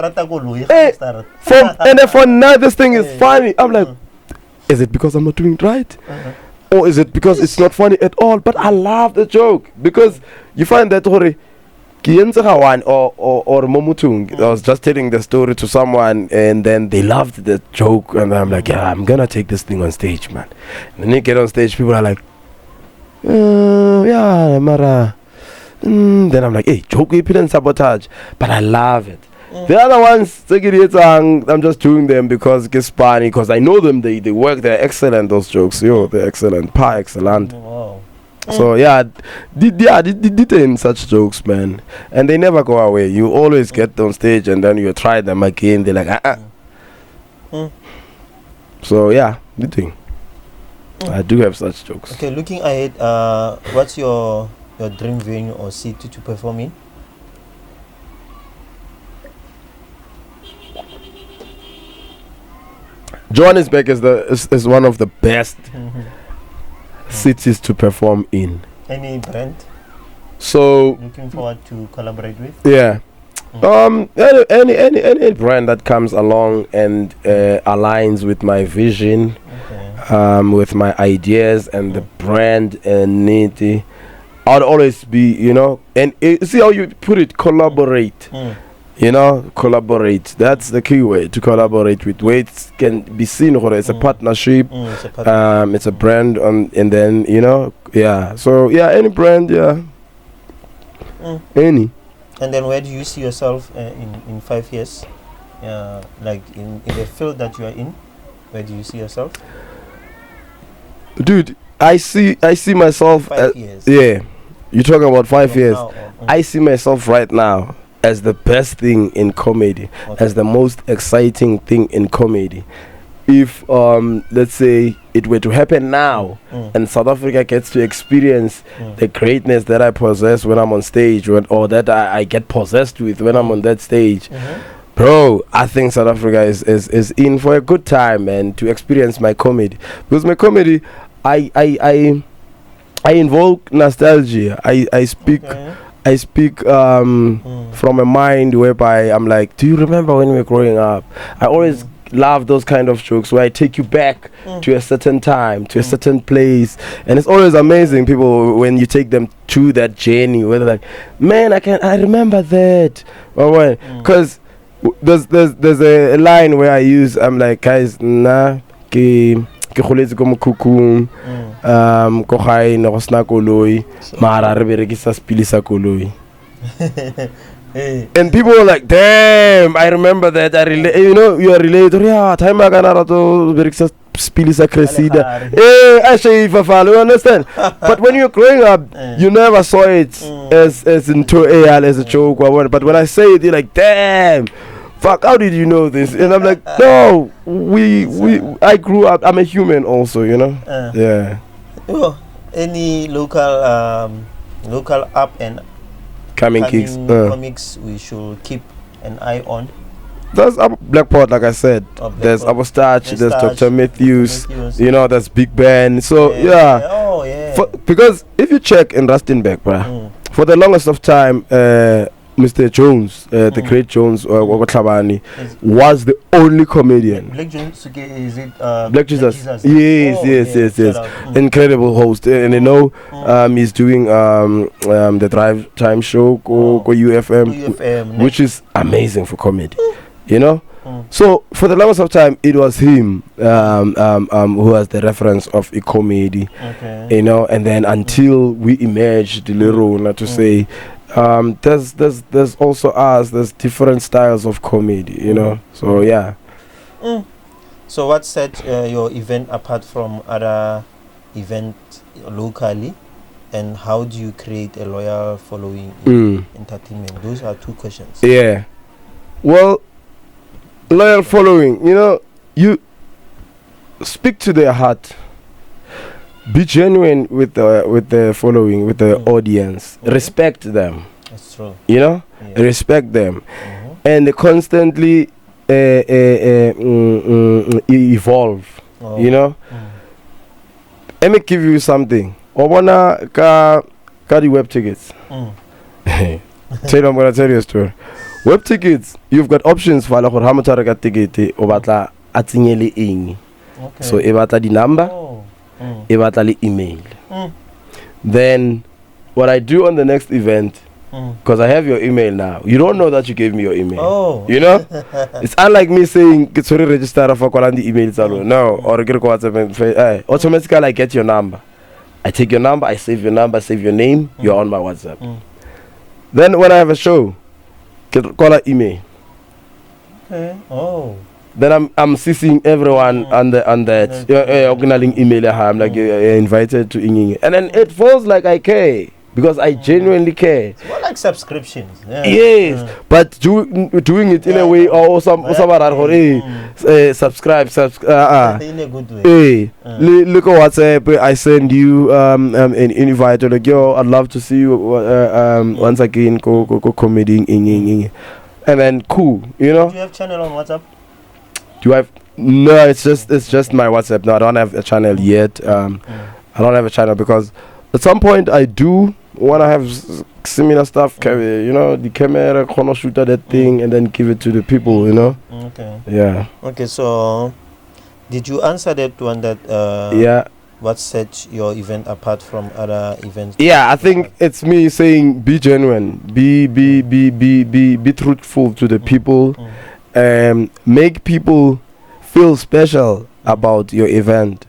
for now this thing is funny. I'm like, is it because I'm not doing it right? Or is it because it's not funny at all? But I love the joke because you find that or Momutung, I was just telling the story to someone and then they loved the joke and I'm like, yeah, I'm gonna take this thing on stage, man. And then you get on stage, people are like, yeah, Mara. Then I'm like, hey, joke, and sabotage. But I love it. The other ones, I'm just doing them because it's funny, because I know them, they work, they're excellent, those jokes. Yo, they're excellent. Excellent. Wow. So yeah, did in such jokes, man, and they never go away. You always get on stage and then you try them again. They're like, So yeah, did. I do have such jokes. Okay, looking ahead, what's your dream venue or city to perform in? Johannesburg is one of the best cities to perform in. Any brand? So looking forward to collaborate with? Yeah. Any brand that comes along and aligns with my vision, with my ideas and the brand and nitty, I'd always be, and see how you put it, collaborate. Collaborate. That's the key way to collaborate with. Where it can be seen, it's a partnership. It's a brand, and then yeah. So yeah, any brand, yeah. Any. And then where do you see yourself in 5 years? Like in the field that you are in, where do you see yourself? Dude, I see myself. 5 years. Yeah, you're talking about 5 years. Now, I see myself right now as the best thing in comedy, as the most exciting thing in comedy. If let's say it were to happen now, and South Africa gets to experience the greatness that I possess when I'm on stage, or that I get possessed with when I'm on that stage, bro, I think South Africa is in for a good time, man, to experience my comedy. Because my comedy, I invoke nostalgia. I speak from a mind whereby I'm like, do you remember when we were growing up? I always love those kind of jokes where I take you back to a certain time, to a certain place, and it's always amazing people when you take them to that journey where they're like, man, I remember that, or because there's a line where I use, I'm like, guys, nah, ke kholetse ko mokhukhung, ko gae ne go sna koloi mara re berekisa spili sa koloi. And people were like, damn, I remember that. You are related. Yeah, time I got to berekisa spili sa Cressida. Actually, you understand? But when you're growing up, you never saw it as into as a joke or what. But when I say it, you're like, damn. Fuck, how did you know this? And I'm like, no, I grew up, I'm a human also, yeah. Oh, any local up and coming comics we should keep an eye on? There's Blackport, like I said. There's Abu Starch, there's Dr. Matthews, there's Big Ben. So yeah. Because if you check in Rustenburg, for the longest of time, Mr. Jones, the great Jones, was the only comedian. Black Jones, is it Black Jesus? Yes. Incredible host, and he's doing the Drive Time show, go UFM, which is amazing for comedy, So for the longest of time, it was him who was the reference of a comedy, and then until we emerged, to say. There's also us. There's different styles of comedy, So yeah. So what set your event apart from other events locally, and how do you create a loyal following in entertainment? Those are two questions. Yeah. Well, loyal following. You speak to their heart. Be genuine with the following, with the audience. Respect them. That's true. Respect them, and constantly evolve. Let me give you something. Obana ka the web tickets. I'm gonna tell you a story. Web tickets, you've got options for how much ticket o batla atinyele eng. So e batla di number. Email. Then what I do on the next event, because I have your email now, you don't know that you gave me your email. It's unlike me saying get sorry register for calling the emails alone. No, or get WhatsApp. Automatically I get your number, I take your number, I save your number, save your name, you're on my WhatsApp. Then when I have a show, call an email. Okay. Oh. Then I'm CCing everyone on that. Organizing email. I'm like invited to Inging. And then it feels like I care. Because I genuinely care. It's more like subscriptions. Yeah. Yes, but doing it in a way or subscribe. In a good way. Look at WhatsApp. I send you an invite. Like, yo, I'd love to see you once again. Go comedy. And then cool, you know. Do you have channel on WhatsApp? Do I have? No, it's just my WhatsApp. No, I don't have a channel yet. I don't have a channel because at some point I do want to have similar stuff. You know, the camera, corner shooter, that thing, and then give it to the people. You know. Okay. Yeah. Okay, so did you answer that one? That yeah. What sets your event apart from other events? Yeah, I think it's me saying be genuine, be truthful to the people, make people feel special about your event.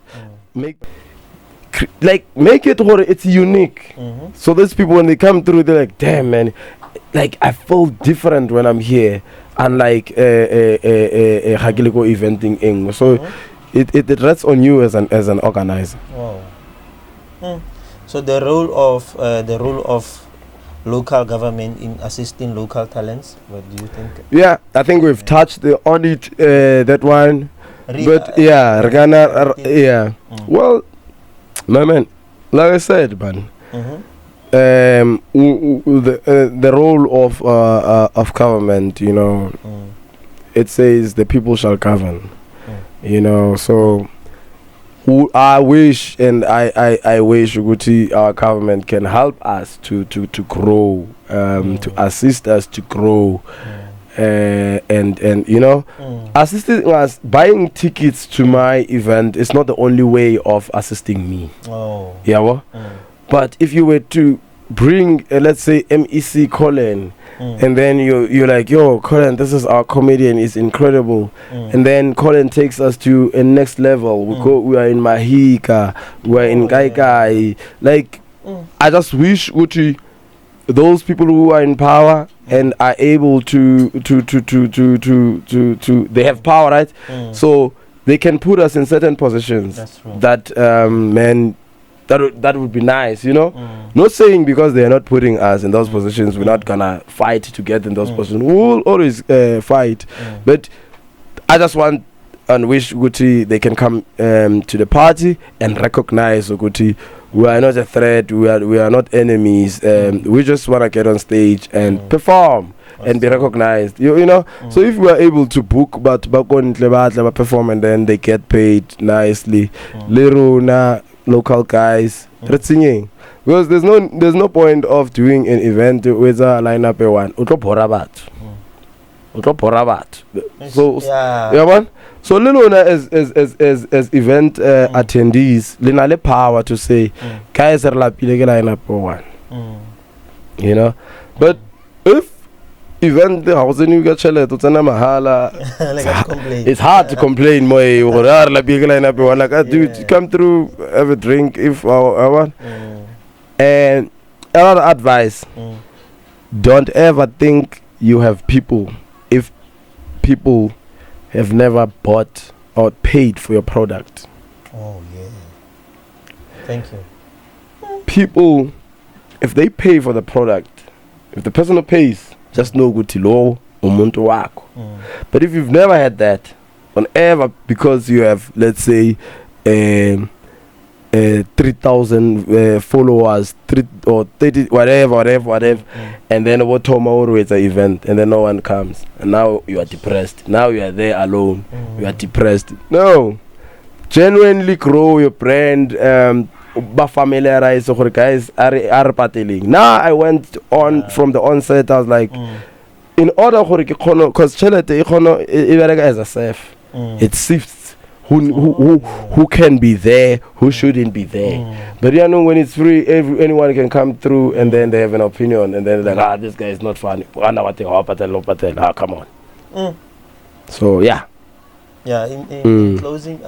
Make it where it's unique. So those people when they come through, they're like, damn man, like I feel different when I'm here, unlike a eventing. So it rests on you as an organizer. Wow. So the role of local government in assisting local talents, what do you think? Yeah, I think we've touched on it, that one. But yeah, yeah. Well, my man, like I said, man, the role of government, you know, it says the people shall govern. You know, so I wish and I wish our government can help us to grow, to assist us to grow, and you know, assisting us. Buying tickets to my event is not the only way of assisting me. Yeah, but if you were to bring let's say MEC Colin, and then you're like, yo, Colin, this is our comedian, is incredible, and then Colin takes us to a next level. We are in Mahika, we are in Gaigai. Like, I just wish those people who are in power and are able to they have power, right? So they can put us in certain positions. That's true. That man. That would be nice, you know. Not saying because they are not putting us in those positions, we're not gonna fight to get in those positions. We'll always fight, but I just want and wish they can come to the party and recognize we are not a threat. We are not enemies. We just wanna get on stage and perform and be recognized. You know. So if we are able to book, but perform and then they get paid nicely, local guys, singing, because there's no point of doing an event with a lineup of one. So yeah, man. So Lilona as event attendees, Lina power to say, guys are lineup of one. You know, but if event the house and you get mahala, it's hard to complain more. Like, dude, come through, have a drink if I want. And another advice, don't ever think you have people if people have never bought or paid for your product. Oh yeah, thank you. People, if they pay for the product, if the person who pays, just know ukuthi lo umuntu wakho. But if you've never had that, whenever, because you have, let's say, 3,000 followers, 3 or 30, whatever, and then what tomorrow is an event, and then no one comes, and now you are depressed. Now you are there alone. You are depressed. No, genuinely grow your brand. Familiarize guys are pateling. Now I went on from the onset. I was like, in order because chelete as a safe, it sifts who can be there, who shouldn't be there. But you know, when it's free, anyone can come through, and then they have an opinion, and then they're like, this guy is not funny. Come on. So yeah. In closing,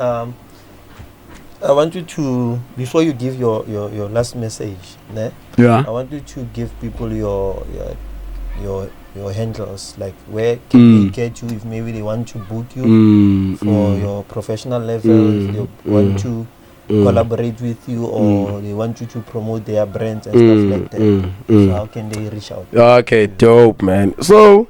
I want you to, before you give your last message, ne? Yeah. I want you to give people your handles, like where can they get you if maybe they want to book you for your professional level, if they want to collaborate with you, or they want you to promote their brands and stuff like that. So how can they reach out? Okay, dope, man. So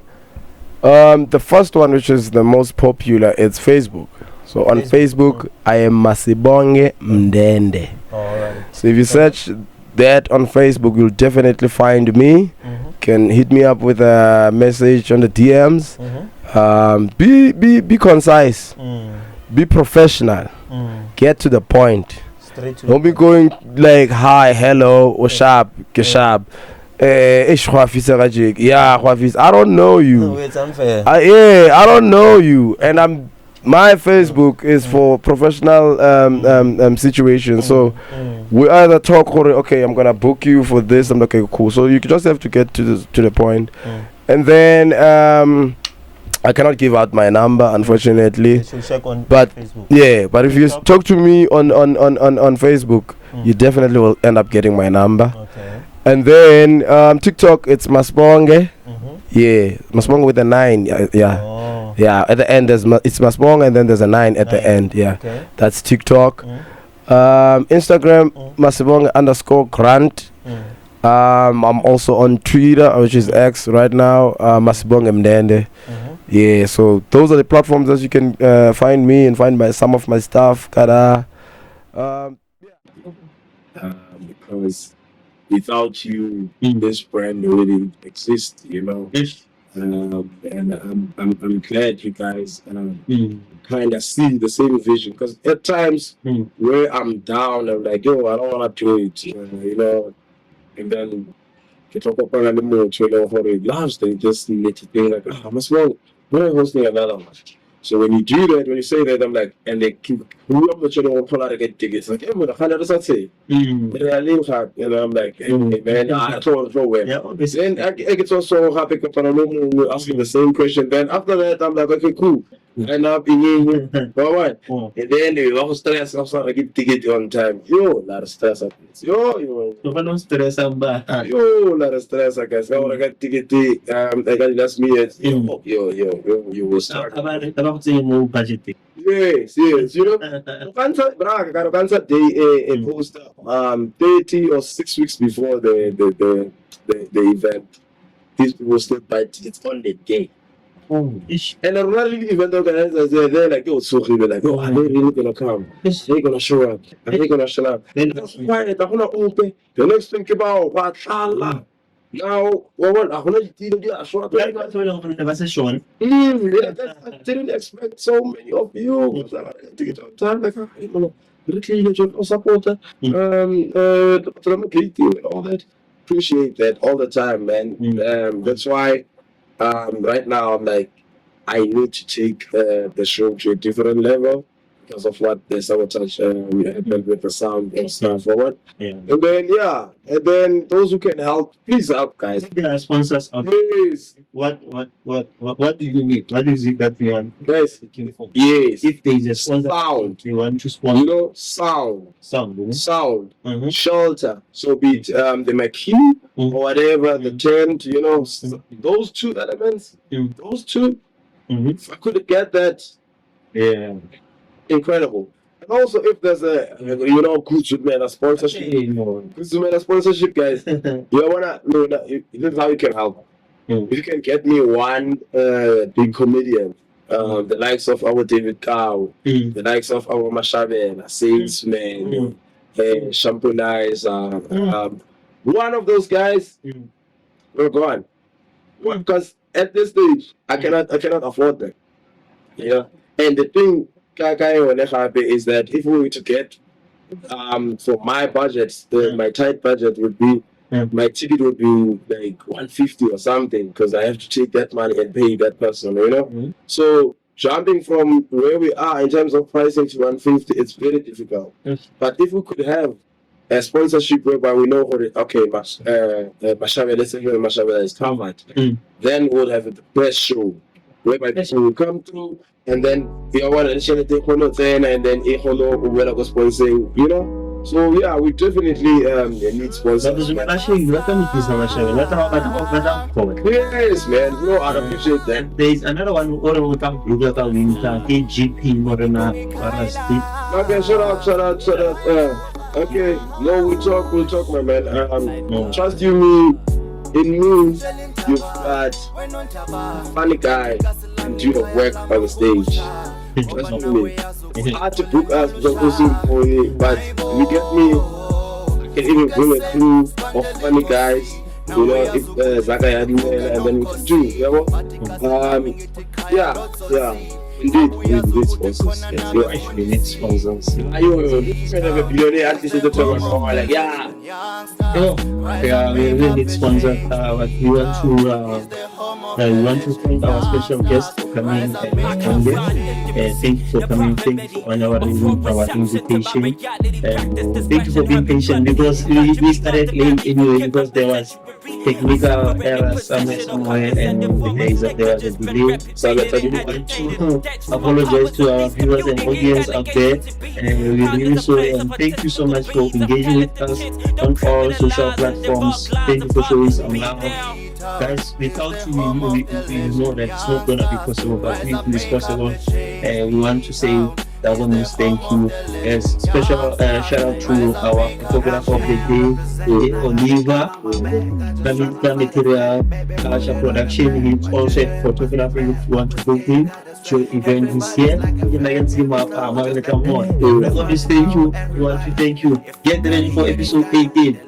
the first one, which is the most popular, it's Facebook. So on Facebook, I am Masibonge Mndende. Alright. So if you search that on Facebook, you'll definitely find me. Can hit me up with a message on the DMs. Be concise. Be professional. Get to the point. Straight to Don't be going like hi, hello, or sharp, sharp. Yeah, I don't know you. No, it's unfair. I don't know you, and my Facebook is for professional situations. So we either talk or okay, I'm gonna book you for this. I'm like, okay, cool. So you just have to get to the point, and then I cannot give out my number, unfortunately. Check on But Facebook. yeah, but if you talk to me on Facebook, you definitely will end up getting my number. Okay. And then TikTok, it's Masibonge. Yeah, Masibonge with a 9. Yeah. Oh. Yeah, at the end it's Masibonge, and then there's a 9 at the end. Yeah. Okay. That's TikTok. Instagram, Masibonge_Grant. I'm also on Twitter, which is X right now, Masibonge Mndende. Yeah, so those are the platforms that you can find me and find some of my stuff. Because without you, this brand wouldn't exist, you know. And I'm glad you guys kind of see the same vision. Because at times where I'm down, I'm like, yo, I don't want to do it, you know. And then get up on the mood, you know, for the last thing, just let it be like, oh, what's wrong? We're hosting another one. So when you do that, when you say that, I'm like, and they keep whoever you know pull out to get tickets. Like, hey, what does say? And I'm like, hey, man, I told you where. Yeah, and I get also happy to asking the same question. Then after that, I'm like, okay, cool. And now being all right. And then they also stress. I'm sorry, I get ticket on time. Yo, lot of stress. Yo, no stress. Yo, lot of stress. I guess. I got ticket. I got last minute. Yo, you will start. About no budgeting. Yes. You know, you can't day a poster 30 or 6 weeks before the event. These people still buy tickets on the day. And the really event organizers, they're like, yo, so they're like, oh, are they really gonna come? Yes, they're gonna show up. Are they gonna show up? Then that's quiet. I'm gonna open. The next thing about what now, I didn't expect so many of you. Like, supporter, all that. Appreciate that all the time, man. That's why right now I'm like, I need to take the show to a different level because of what the sabotage happened with the sound and stuff forward. And then those who can help, please help, guys. There are sponsors out. Yes. What do you need? What is it that we want? Guys, yes. If there is a sponsor, sound, you want to sponsor. You know, sound, shelter. So be it the McKee or whatever, the tent. You know, those two elements. Those two. If I could get that, incredible. And also, if there's a good sponsorship, guys, this is how you can help. If you can get me one big comedian, the likes of our David Cow, the likes of our Mashabela, salesman, shampoo nice, one of those guys, we're gone. Because at this stage, I cannot afford them. Yeah. And the thing is that if we were to get for my budget, my tight budget would be my ticket would be like 150 or something because I have to take that money and pay that person, you know. So jumping from where we are in terms of pricing to 150, it's very difficult. But if we could have a sponsorship whereby we know Mashabela, let's say Mashabela is covered, then we'll have the best show where my passion will come through, and then we want to share the and then will go sponsoring, you know. So yeah, we definitely need sponsors. Yes, man. No, I appreciate that. There's another one who come GP Morena. Okay, shut up. Okay, no, we'll talk, my man. Trust you me. In me, you've got funny guy and do your work on the stage. Trust me. It's hard to book us because for you, but you get me. I can even bring a crew of funny guys. You know, if Zaka had and then we can do. You know? Yeah. Indeed, we need sponsors. Yes, you actually need sponsors. You have a billionaire artist to talk about, like, yeah, we really need sponsors. But we want to thank our special guest for coming and thank you for coming. Thank you for honoring our invitation. Thank you for being patient because we started late anyway because there was technical errors somewhere and there was a delay. So I didn't want to apologize to our viewers and audience out there, and we really sorry. And thank you so much for engaging with us on all social platforms. Thank you for showing some love, guys. Without you, we know that it's not gonna be possible, but it is possible. We want to say that one is thank you. Yes, special shout out to our photographer of the day, Oliver. Kamita Material Kalasha Production. He's also a photographer if you want to book him to event this year. You can see my come on. Thank you. We want to thank you. Get ready for episode 18.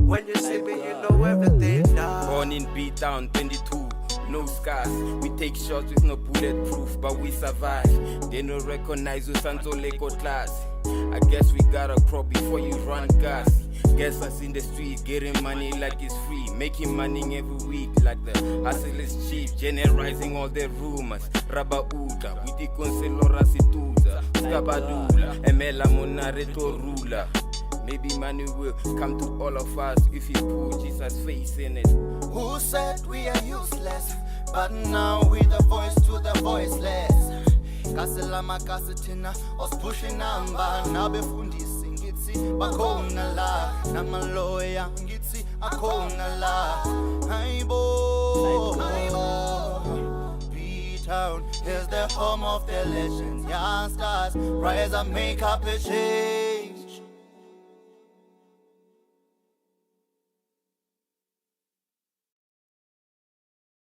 When you see me, you know everything now. Born in beatdown 22, no scars. We take shots with no bulletproof, but we survive. They don't recognize us until Lego class. I guess we gotta crawl before you run gas. Guess us in the street, getting money like it's free. Making money every week like the hustle is cheap. Generalizing all the rumors. Raba Uda, with the Conselora Situza. Skabadula, Emela Monareto Rula. Maybe money will come to all of us if you put Jesus' face in it. Who said we are useless? But now we the voice to the voiceless. Kaselama kasetina was pushing number. Now befundisi ngitsi bakhona la. Namaloya ngitsi akhona la. Hayibo. Town is the home of the legends. Young stars rise and make up a change.